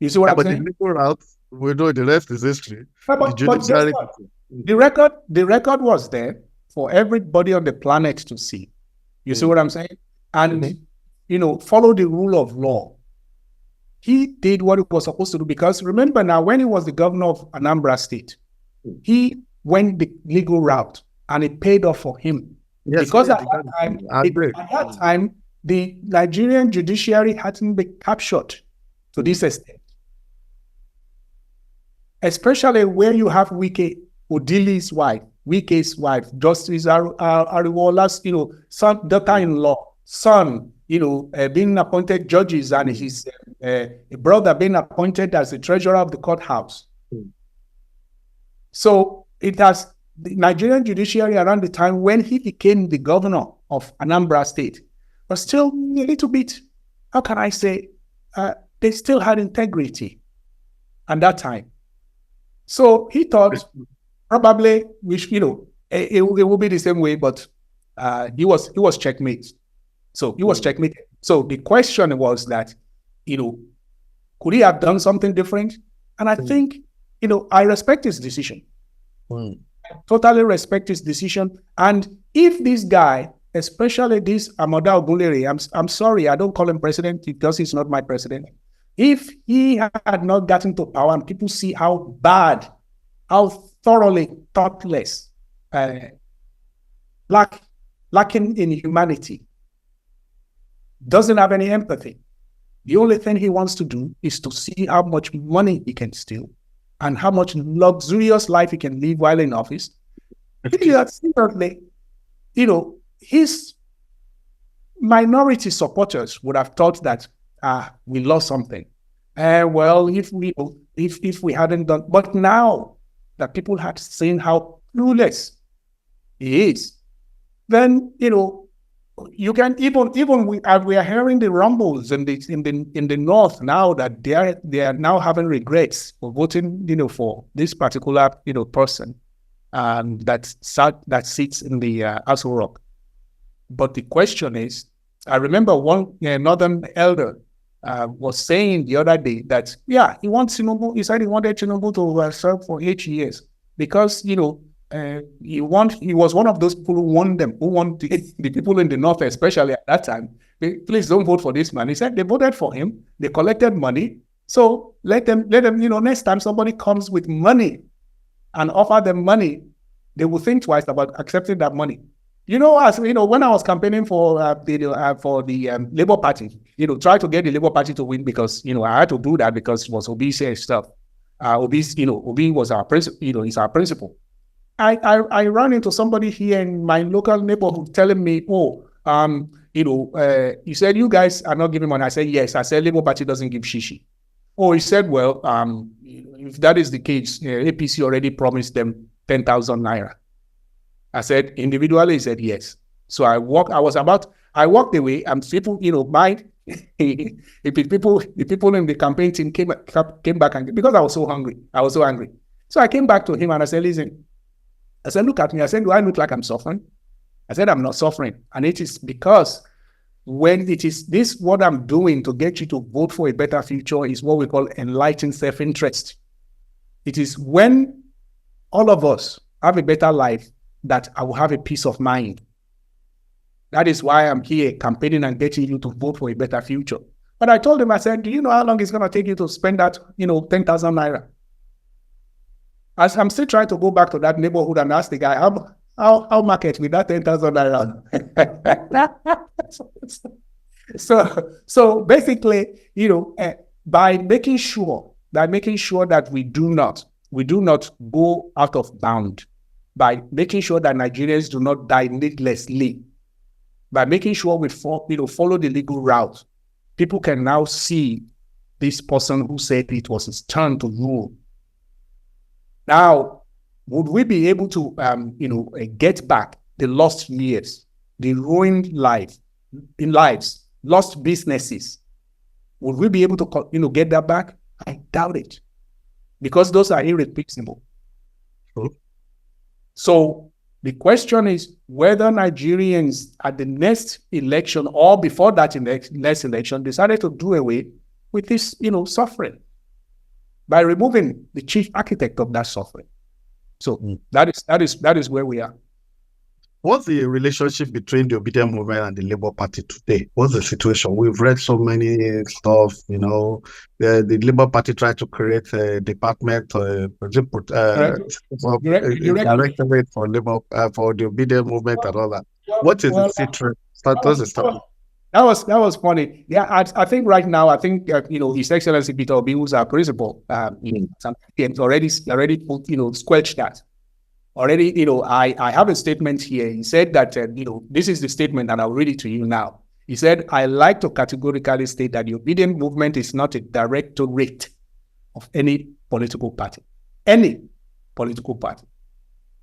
You see what I'm saying? The legal route, we know the rest is history. The record was there for everybody on the planet to see. You see what I'm saying? And, you know, follow the rule of law. He did what he was supposed to do, because remember now, when he was the governor of Anambra State, he went the legal route and it paid off for him. Yes, because at that time, the Nigerian judiciary hadn't been captured to this extent. Especially where you have Wike's wife, Justice Ariwola's, you know, son, daughter-in-law, son, you know, being appointed judges, and his brother being appointed as the treasurer of the courthouse. So it has the Nigerian judiciary around the time when he became the governor of Anambra State was still a little bit, how can I say, they still had integrity at that time. So he thought probably, you know, it will be the same way, but he was checkmate. So he was checkmate. So the question was that, you know, could he have done something different? And I think, you know, I respect his decision. I totally respect his decision. And if this guy, especially this Amada Ogunlere, I'm sorry, I don't call him president because he's not my president. If he had not gotten to power and people see how bad, how thoroughly thoughtless, lacking in humanity, doesn't have any empathy. The only thing he wants to do is to see how much money he can steal and how much luxurious life he can live while in office. Seriously, you know, his minority supporters would have thought that we lost something. Well, if we hadn't done, but now that people had seen how clueless he is, then, you know, you can even we are hearing the rumbles in the north now that they are now having regrets for voting, you know, for this particular, you know, person that sits in the Aso Rock. But the question is, I remember one northern elder was saying the other day that he wants Tinubu. He said he wanted Tinubu to serve for 8 years because, you know, he was one of those people who want the people in the north, especially at that time, please don't vote for this man. He said they voted for him, they collected money, so let them, you know, next time somebody comes with money and offer them money, they will think twice about accepting that money. You know, as you know, when I was campaigning for the Labour Party, you know, try to get the Labour Party to win, because, you know, I had to do that because it was Obi's stuff. Obi was our principal, you know, he's our principal. I ran into somebody here in my local neighborhood telling me, he said, you guys are not giving money. I said, yes. I said, Labour Party doesn't give shishi. Oh, he said, well, if that is the case, APC already promised them 10,000 naira. I said, individually, he said, yes. So I walked away, and people, you know, the people in the campaign team came back, and because I was so angry. So I came back to him and I said, listen, I said, look at me. I said, do I look like I'm suffering? I said, I'm not suffering. And it is because when it is this, what I'm doing to get you to vote for a better future is what we call enlightened self-interest. It is when all of us have a better life that I will have a peace of mind. That is why I'm here campaigning and getting you to vote for a better future. But I told him, I said, do you know how long it's going to take you to spend that, 10,000 naira? As I'm still trying to go back to that neighborhood and ask the guy, how market with that 10,000 naira? So basically, by making sure that we do not go out of bound, by making sure that Nigerians do not die needlessly, by making sure we follow the legal route, people can now see this person who said it was his turn to rule. Now, would we be able to, get back the lost years, the ruined lives, lost businesses? Would we be able to, get that back? I doubt it, because those are irreplaceable. So the question is whether Nigerians at the next election or before that next election decided to do away with this, suffering by removing the chief architect of that suffering. So that is where we are. What's the relationship between the Obidient movement and the Labour Party today? What's the situation? We've read so many stuff, the Labour Party tried to create a department, directorate for Labour, for the Obidient movement and all that. What is the situation? That was funny. Yeah, I think right now, His Excellency Peter Obi, who's our principal, already squelched that. Already, I have a statement here. He said that, this is the statement, and I'll read it to you now. He said, I like to categorically state that the Obidient movement is not a directorate of any political party. Any political party.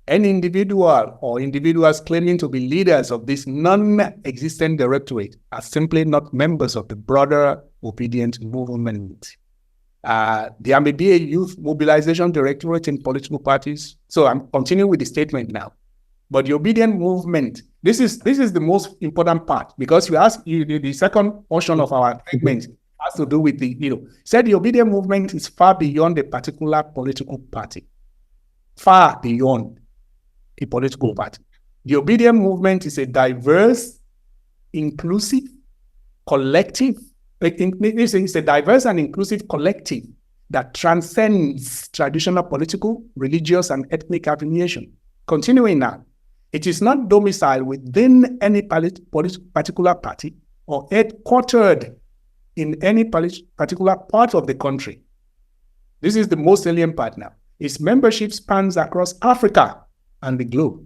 Any individual or individuals claiming to be leaders of this non-existent directorate are simply not members of the broader Obidient movement. There may be a youth mobilization directorate in political parties. So I'm continuing with the statement now. But the Obidient movement, this is the most important part, because the second portion of our statement has to do with said the Obidient movement is far beyond a particular political party. Far beyond a political party. The Obidient movement is a diverse, inclusive, collective. It's a diverse and inclusive collective that transcends traditional political, religious, and ethnic affiliation. Continuing now, it is not domiciled within any particular party or headquartered in any particular part of the country. This is the most salient part now. Its membership spans across Africa and the globe.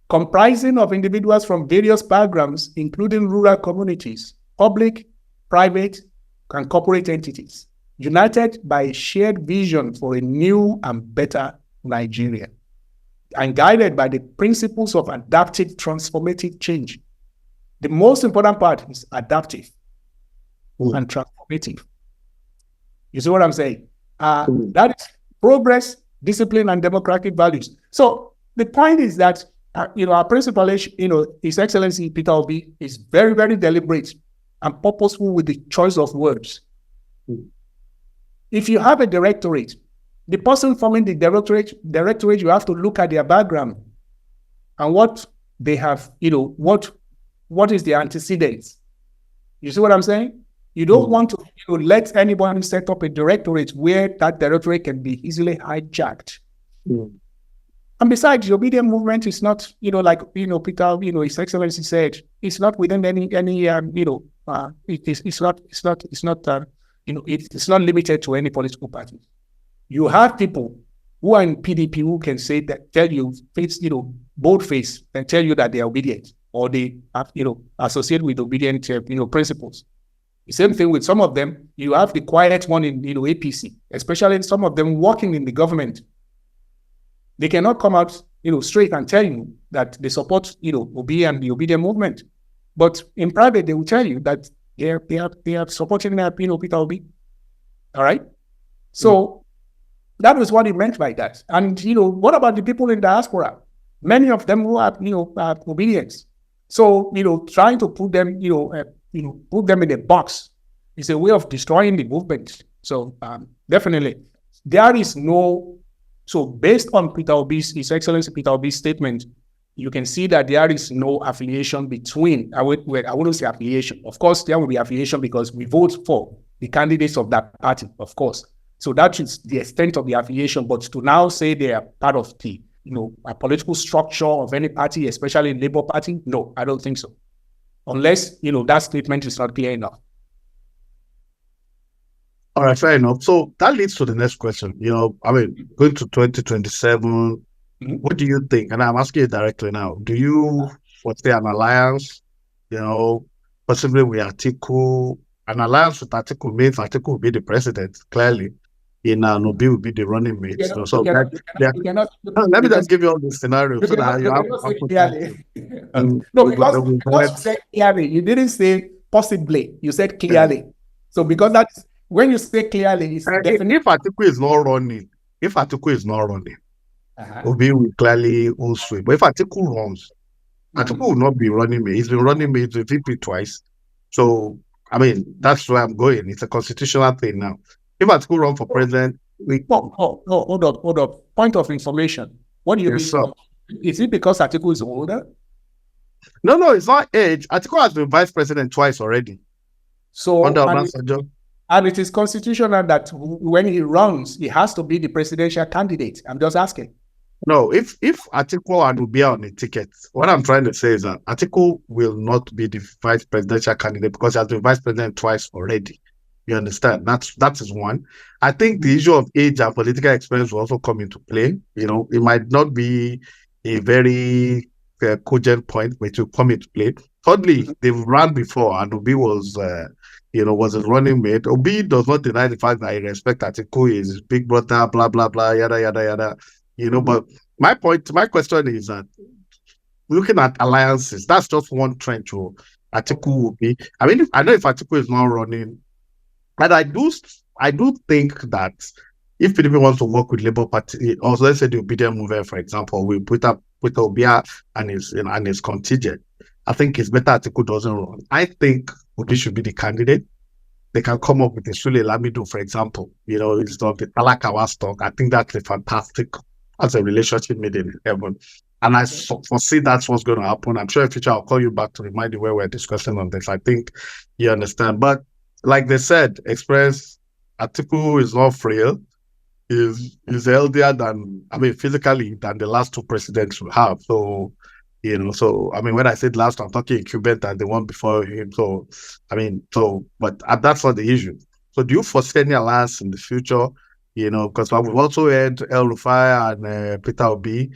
Comprising of individuals from various backgrounds, including rural communities, public, private, and corporate entities, united by a shared vision for a new and better Nigeria, and guided by the principles of adaptive transformative change. The most important part is adaptive and transformative. You see what I'm saying? That is progress, discipline, and democratic values. So the point is that, our principal, His Excellency Peter Obi, is very, very deliberate and purposeful with the choice of words. If you have a directorate, the person forming the directorate, you have to look at their background and what they have, what is their antecedents. You see what I'm saying? You don't want to let anyone set up a directorate where that directorate can be easily hijacked. And besides, the Obidient movement is not, Peter, His Excellency said, it's not within any it's not limited to any political party. You have people who are in PDP who can say that, tell you, bold face, and tell you that they are obedient, or they have, associate with obedient, principles. The same thing with some of them. You have the quiet one in, APC, especially some of them working in the government. They cannot come out, straight and tell you that they support, Obi and the Obidient movement. But in private, they will tell you that they are supporting, Peter Obi. All right? So that was what he meant by that. And, what about the people in diaspora? Many of them who are, obedience. So, trying to put them, put them in a box is a way of destroying the movement. So, definitely, there is no. So, based on His Excellency Peter Obi's statement, you can see that there is no affiliation between. I wouldn't say affiliation. Of course, there will be affiliation because we vote for the candidates of that party, of course. So that is the extent of the affiliation. But to now say they are part of the, a political structure of any party, especially Labour Party, no, I don't think so. Unless, that statement is not clear enough. All right, fair enough. So that leads to the next question. Going to 2027, what do you think? And I'm asking you directly now. Do you foresee an alliance, possibly with Atiku? An alliance with Atiku means Atiku will be the president, clearly. Obi will be the running mate. Let me just give you all the scenarios so that you have no, because you said clearly, you didn't say possibly. You said clearly. Yeah. So because that's when you say clearly, it's if Atiku is not running, Obi will clearly also. But if Atiku runs, Atiku will not be running mate. He's been running mate with VP twice. So I mean, that's where I'm going. It's a constitutional thing now. If Atiku run for president, hold up. Point of information. What do you mean? So, is it because Atiku is older? No, it's not age. Atiku has been vice president twice already. So and it is constitutional that when he runs, he has to be the presidential candidate. I'm just asking. No, if Atiku and Obi on a ticket, what I'm trying to say is that Atiku will not be the vice presidential candidate because he has been vice president twice already. You understand? That is one. I think the issue of age and political experience will also come into play. It might not be a very cogent point, but it will come into play. Thirdly, they've run before, and Obi was a running mate. Obi does not deny the fact that he respects Atiku, is big brother, blah blah blah, yada yada yada. But my question is that looking at alliances, that's just one trench. Atiku will be. I mean, I know if Atiku is not running. And I do think that if PDP wants to work with Labour Party, or let's say the Obidient movement, for example, we put Obia and his contingent, I think it's better Atiku doesn't run. I think Obi should be the candidate. They can come up with a Sule Lamido, for example. It's not the Talakawa stock. I think that's a relationship made in heaven. And I foresee that's what's going to happen. I'm sure in future I'll call you back to remind you where we're discussing on this. I think you understand. But like they said, Express, Atiku is not frail, is healthier physically than the last two presidents we have. So, when I said last, I'm talking incumbent and the one before him. So, but that's not the issue. So do you foresee any alliance in the future? Because we've also heard El Rufai and Peter Obi,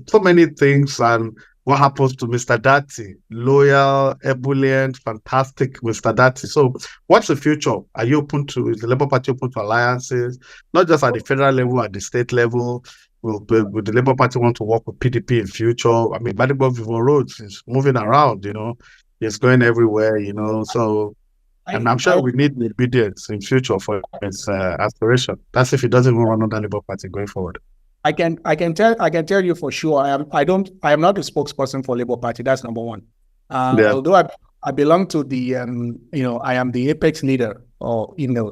so many things, and what happens to Mr. Dati? Loyal, ebullient, fantastic Mr. Dati. So what's the future? Is the Labour Party open to alliances? Not just at the federal level, at the state level. Will the Labour Party want to work with PDP in future? I mean, Badibo Vivo Roads is moving around, It's going everywhere, So I'm sure we need the obedience in future for its aspiration. That's if it doesn't even run under Labour Party going forward. I can tell you for sure. I am not a spokesperson for Labour Party. That's number one. Although I belong to the I am the apex leader for Labour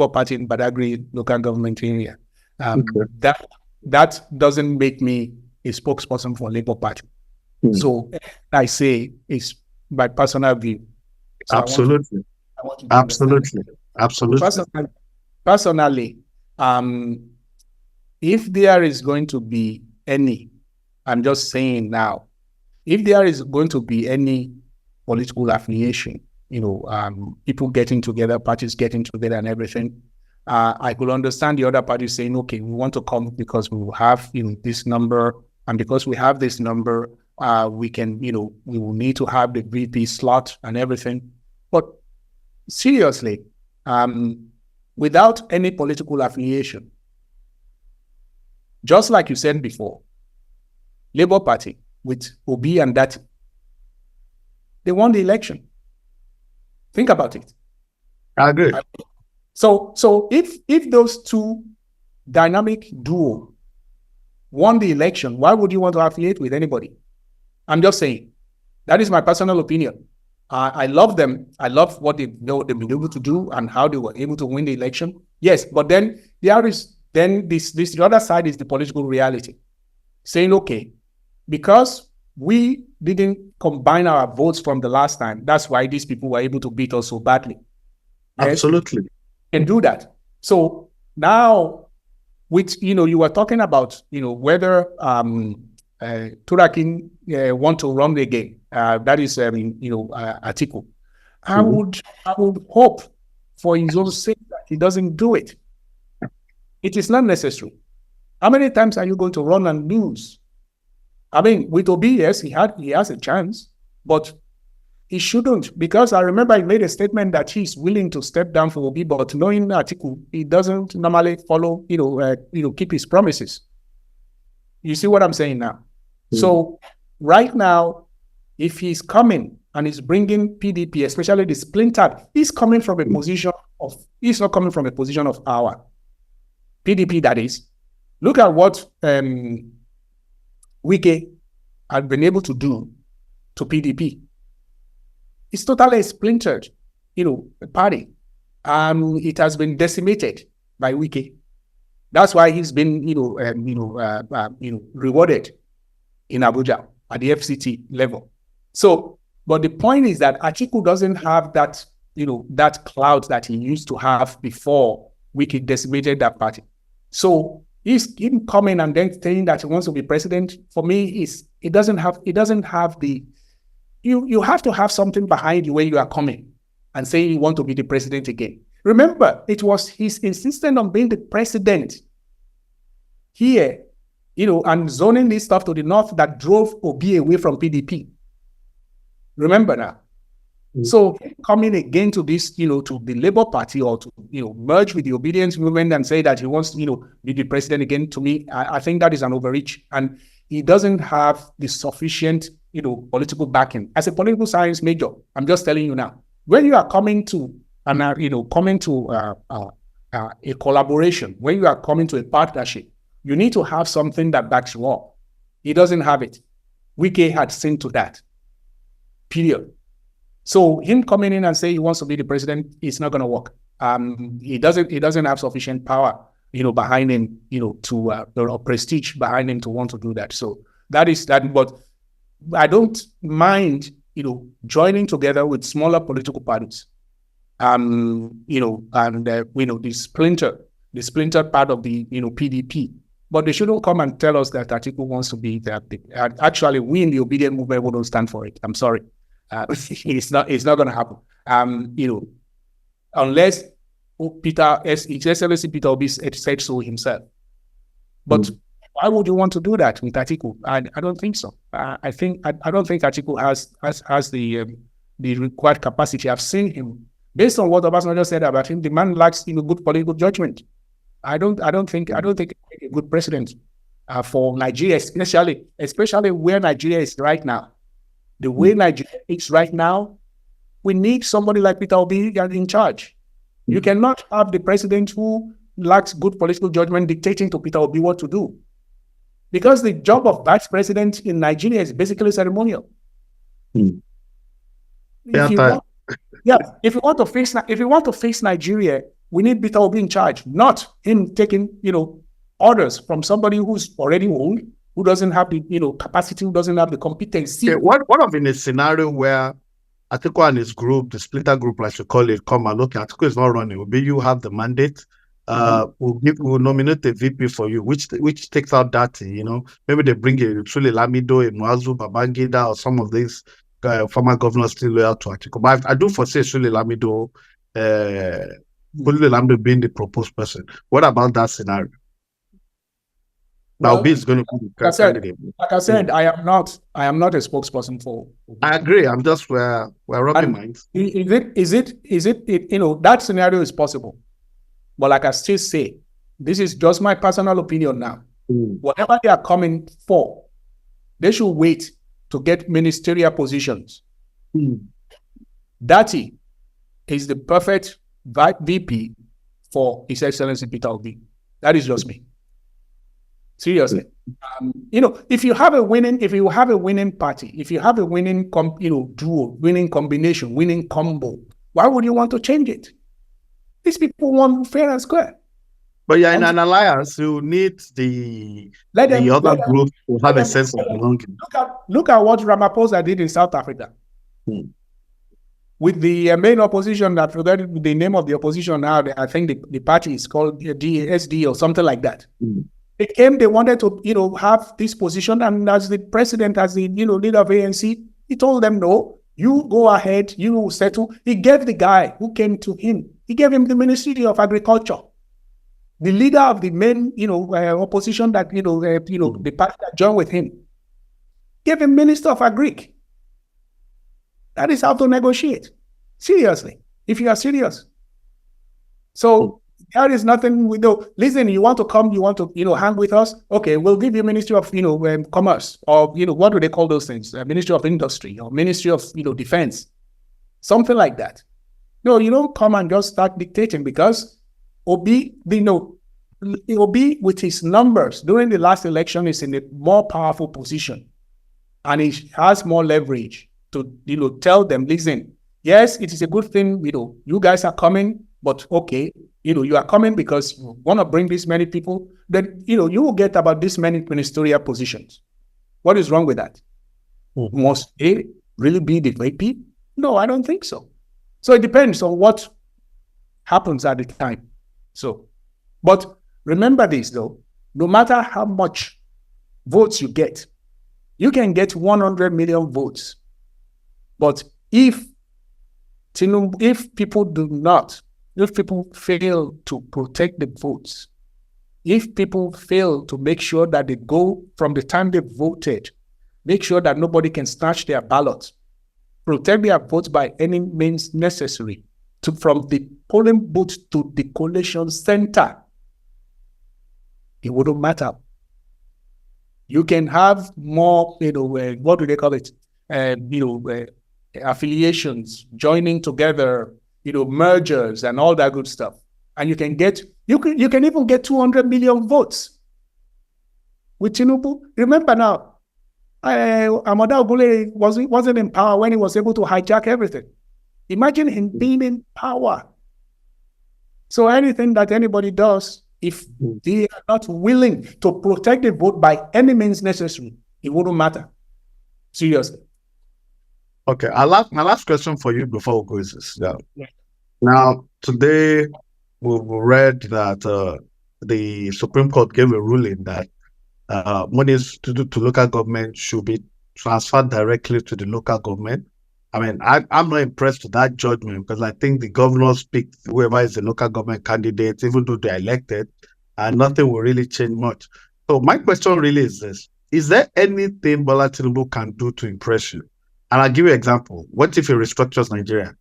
Party in Badagry local government area. That doesn't make me a spokesperson for Labour Party. So I say it's my personal view. So absolutely. Personally, if there is going to be any, I'm just saying now, if there is going to be any political affiliation, people getting together, parties getting together and everything, I could understand the other party saying, okay, we want to come because we will have this number, and because we have this number, we can, we will need to have the VP slot and everything. But seriously, without any political affiliation, just like you said before, Labour Party with Obi and that, they won the election. Think about it. I agree. So if those two dynamic duo won the election, why would you want to affiliate with anybody? I'm just saying. That is my personal opinion. I love them. I love what they've been able to do and how they were able to win the election. Yes, but then the other side is the political reality. Saying, okay, because we didn't combine our votes from the last time, that's why these people were able to beat us so badly. Absolutely. And do that. So now, you were talking about, whether Turakin want to run the game. That is, Atiku. I would hope for his own sake that he doesn't do it. It is not necessary. How many times are you going to run and lose? I mean, with Obi, yes, he has a chance, but he shouldn't, because I remember he made a statement that he's willing to step down for Obi, but knowing Atiku, he doesn't normally follow, keep his promises. You see what I'm saying now? So right now, if he's coming and he's bringing PDP, especially the splintered, he's not coming from a position of power. PDP, that is. Look at what Wike had been able to do to PDP. It's totally splintered, party. It has been decimated by Wike. That's why he's been, rewarded in Abuja at the FCT level. So, but the point is that Atiku doesn't have that, that clout that he used to have before Wike decimated that party. So he's him coming and then saying that he wants to be president. For me, it doesn't have the. You have to have something behind you when you are coming and saying you want to be the president again. Remember, it was his insistence on being the president here, and zoning this stuff to the north that drove Obi away from PDP. Remember now. So coming again to this, to the Labour Party, or to, merge with the Obidient movement and say that he wants to, be the president again, to me, I think that is an overreach. And he doesn't have the sufficient, political backing. As a political science major, I'm just telling you now, when you are coming to, a collaboration, when you are coming to a partnership, you need to have something that backs you up. He doesn't have it. Wike had seen to that. Period. So him coming in and saying he wants to be the president, it's not going to work. He doesn't have sufficient power, behind him, or prestige behind him to want to do that. So that is that. But I don't mind, joining together with smaller political parties, the splintered part of the, PDP. But they shouldn't come and tell us that Atiku wants to be that. Actually, we in the Obidient movement wouldn't stand for it. I'm sorry. It's not going to happen. Unless His Excellency Peter Obi said so himself. But why would you want to do that with Atiku? I don't think so. I don't think Atiku has the required capacity. I've seen him based on what Obasanjo said about him. The man lacks good political judgment. I don't think a good president for Nigeria, especially where Nigeria is right now. The way Nigeria is right now, we need somebody like Peter Obi in charge. You cannot have the president who lacks good political judgment dictating to Peter Obi what to do. Because the job of vice president in Nigeria is basically ceremonial. If you want to face Nigeria, we need Peter Obi in charge, not him taking, orders from somebody who's already old, who doesn't have the, capacity, who doesn't have the competency. What of in a scenario where Atiku and his group, the splitter group, like you call it, come and look, Atiku is not running. Maybe you have the mandate. We'll nominate a VP for you, which takes out that, maybe they bring a Sule Lamido, a Muazu Babangida, or some of these former governors still loyal to Atiku. But I do foresee Sule Lamido being the proposed person. What about that scenario? Now, Obi is going to be the candidate. Like I said, I am not a spokesperson for. I agree. I'm just we're rubbing minds. Is it that scenario is possible, but like I still say, this is just my personal opinion now. Whatever they are coming for, they should wait to get ministerial positions. Dati is the perfect VP for His Excellency Peter Obi. That is just me. Seriously, if you have a winning party, if you have a winning duo, winning combination, winning combo, why would you want to change it? These people want fair and square. But you're in an alliance, you need the other group to have a sense of belonging. Look at what Ramaphosa did in South Africa. With the main opposition, I forgot the name of the opposition now. I think the party is called DSD or something like that. They wanted to, have this position, and as the president, as the, leader of ANC, he told them, no, you go ahead, you settle. He gave the guy who came to him, he gave him the Ministry of Agriculture. The leader of the main, opposition that, the party that joined with him, gave him Minister of Agric. That is how to negotiate. Seriously, if you are serious. So there is nothing we do. Listen, you want to come, you want to, hang with us? Okay, we'll give you Ministry of, Commerce, or, what do they call those things? Ministry of Industry, or Ministry of, Defense, something like that. No, you don't come and just start dictating, because Obi, Obi with his numbers during the last election is in a more powerful position, and he has more leverage to, tell them, listen, yes, it is a good thing, you guys are coming, but okay, you are coming because you want to bring this many people, then, you will get about this many ministerial positions. What is wrong with that? Mm-hmm. Must they really be the VP? No, I don't think so. So it depends on what happens at the time. So, but remember this though, no matter how much votes you can get 100 million votes. But if people fail to protect the votes, if people fail to make sure that they go from the time they voted, make sure that nobody can snatch their ballots, protect their votes by any means necessary, from the polling booth to the collation center, it wouldn't matter. You can have more, what do they call it? Affiliations, joining together, mergers and all that good stuff. And you can even get 200 million votes with Tinubu. Remember now, Amada Ogule wasn't in power when he was able to hijack everything. Imagine him being in power. So anything that anybody does, if they are not willing to protect the vote by any means necessary, it wouldn't matter. Seriously. Okay, my last question for you before we go is this. Yeah. Now, today we read that the Supreme Court gave a ruling that monies to local government should be transferred directly to the local government. I mean, I'm not impressed with that judgment, because I think the governors pick whoever is the local government candidate, even though they're elected, and nothing will really change much. So my question really is this: is there anything Bola Tinubu can do to impress you? And I'll give you an example. What if he restructures Nigeria?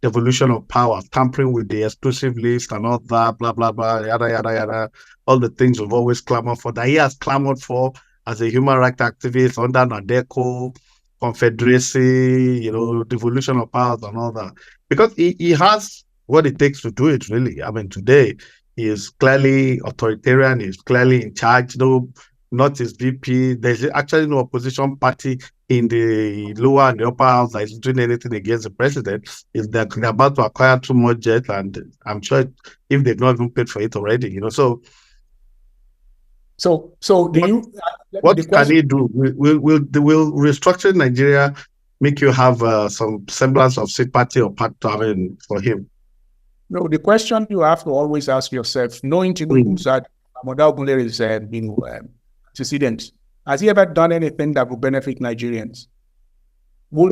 Devolution of power, tampering with the exclusive list and all that, blah, blah, blah, yada, yada, yada. All the things we've always clamored for, that he has clamored for as a human rights activist under Nadeco, Confederacy, devolution of powers and all that. Because he has what it takes to do it, really. I mean, today, he is clearly authoritarian, he's clearly in charge, not his VP. There's actually no opposition party in the lower and the upper house that is doing anything against the president. Is they're about to acquire too much jet, and I'm sure if they've not even paid for it already, So what can he do? Will restructuring Nigeria make you have some semblance of sympathy or pattern for him? No, the question you have to always ask yourself, knowing that Amada Ogunlere is antecedent, has he ever done anything that would benefit Nigerians? Would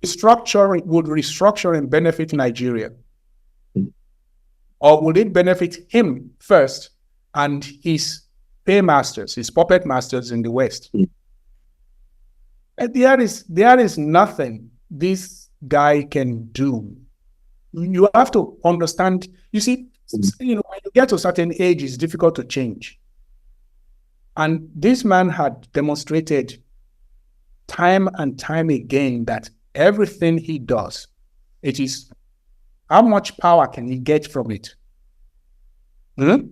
restructuring benefit Nigeria? Or would it benefit him first and his paymasters, his puppet masters in the West? And there is nothing this guy can do. You have to understand, you see, when you get to a certain age, it's difficult to change. And this man had demonstrated time and time again that everything he does, it is how much power can he get from it? You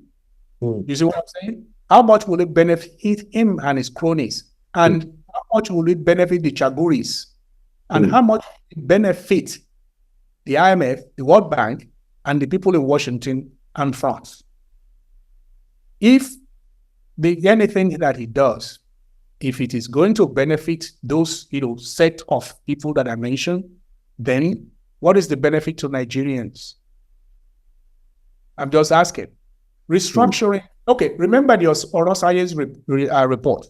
see what I'm saying? How much will it benefit him and his cronies? And how much will it benefit the Chaguris? And how much will it benefit the IMF, the World Bank, and the people in Washington and France? If anything that he does, if it is going to benefit those, set of people that I mentioned, then what is the benefit to Nigerians? I'm just asking. Restructuring. Okay, remember the Orosaye's report.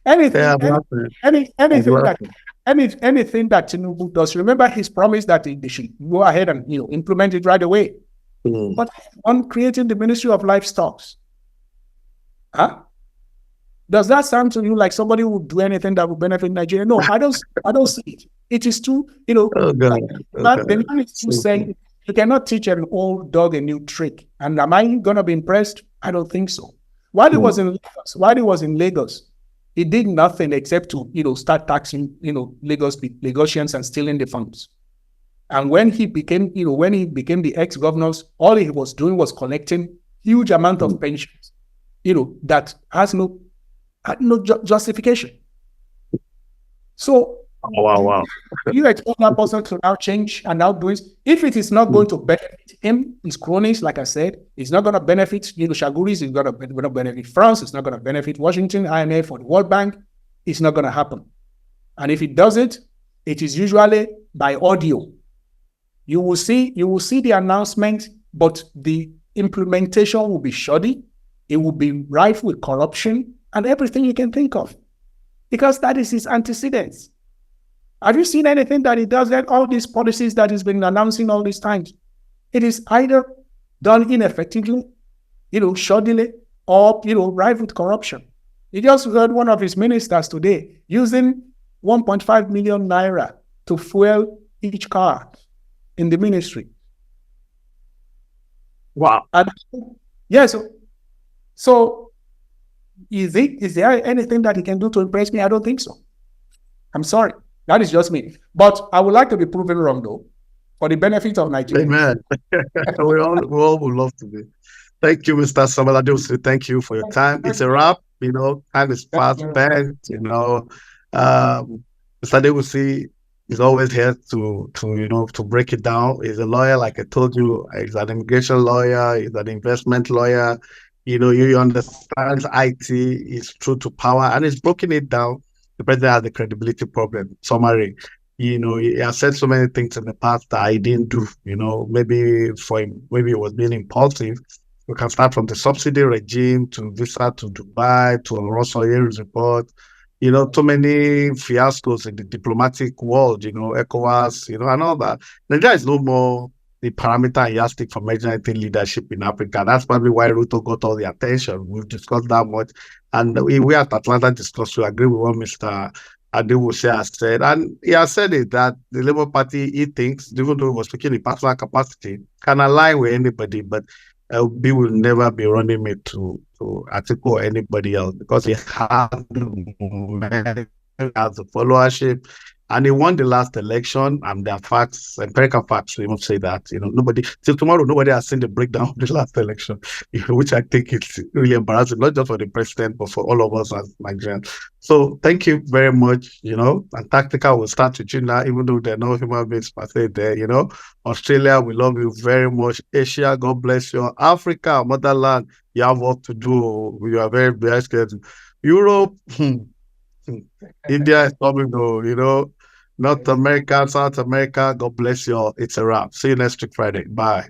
Anything that Tinubu does, remember his promise that they should go ahead and implement it right away. But on creating the Ministry of Livestock, Does that sound to you like somebody who would do anything that would benefit Nigeria? No, I don't see it. It is too, the man is too saying you cannot teach an old dog a new trick. And am I gonna be impressed? I don't think so. While he was in Lagos, he did nothing except to, start taxing, Lagosians and stealing the funds. And when he became, the ex-governors, all he was doing was collecting huge amount of pensions, that had no justification. So, wow. You expect that person to now change and now do it. If it is not going to benefit him, his cronies, like I said, it's not going to benefit, Shaguris, it's going to benefit France, it's not going to benefit Washington, IMF, or the World Bank. It's not going to happen. And if it does it, it is usually by audio. You will see the announcement, but the implementation will be shoddy. It will be rife with corruption and everything you can think of, because that is his antecedents. Have you seen anything that he does that all these policies that he's been announcing all these times? It is either done ineffectively, shoddily, or, rife with corruption. You just heard one of his ministers today using 1.5 million naira to fuel each car in the ministry. Wow. And yeah, so is there anything that he can do to impress me? I don't think so. I'm sorry. That is just me. But I would like to be proven wrong, though, for the benefit of Nigeria. Amen. we all would love to be. Thank you, Mr. Samuel Adjei. Thank you for your time. It's a wrap. Time is fast spent. Mr. Adjei is always here to break it down. He's a lawyer, like I told you. He's an immigration lawyer. He's an investment lawyer. He understands IT. He's true to power, and he's broken it down. The president has a credibility problem. Summary, he has said so many things in the past that I didn't do. Maybe for him, maybe it was being impulsive. We can start from the subsidy regime to visa to Dubai to Russell Ayer's report. Too many fiascos in the diplomatic world. ECOWAS. And all that. Nigeria is no more the parameter and yardstick for measuring leadership in Africa. That's probably why Ruto got all the attention. We've discussed that much. And we at Atlanta discussed, we agree with what Mr. Adewuse has said. And he has said it that the Labour Party, he thinks, even though he was speaking in personal capacity, can align with anybody, but LB will never be running mate to Atiku or anybody else, because he has the momentum, has the followership. And he won the last election, and there are facts, empirical facts, we must say that. Till tomorrow, nobody has seen the breakdown of the last election, which I think is really embarrassing, not just for the president, but for all of us as Nigerians. So thank you very much, and Tactical will start with you now, even though there are no human beings per se there, Australia, we love you very much. Asia, God bless you. Africa, motherland, you have work to do. We are very blessed. Europe, India is coming though, North America, South America, God bless you all. It's a wrap. See you next week Friday. Bye.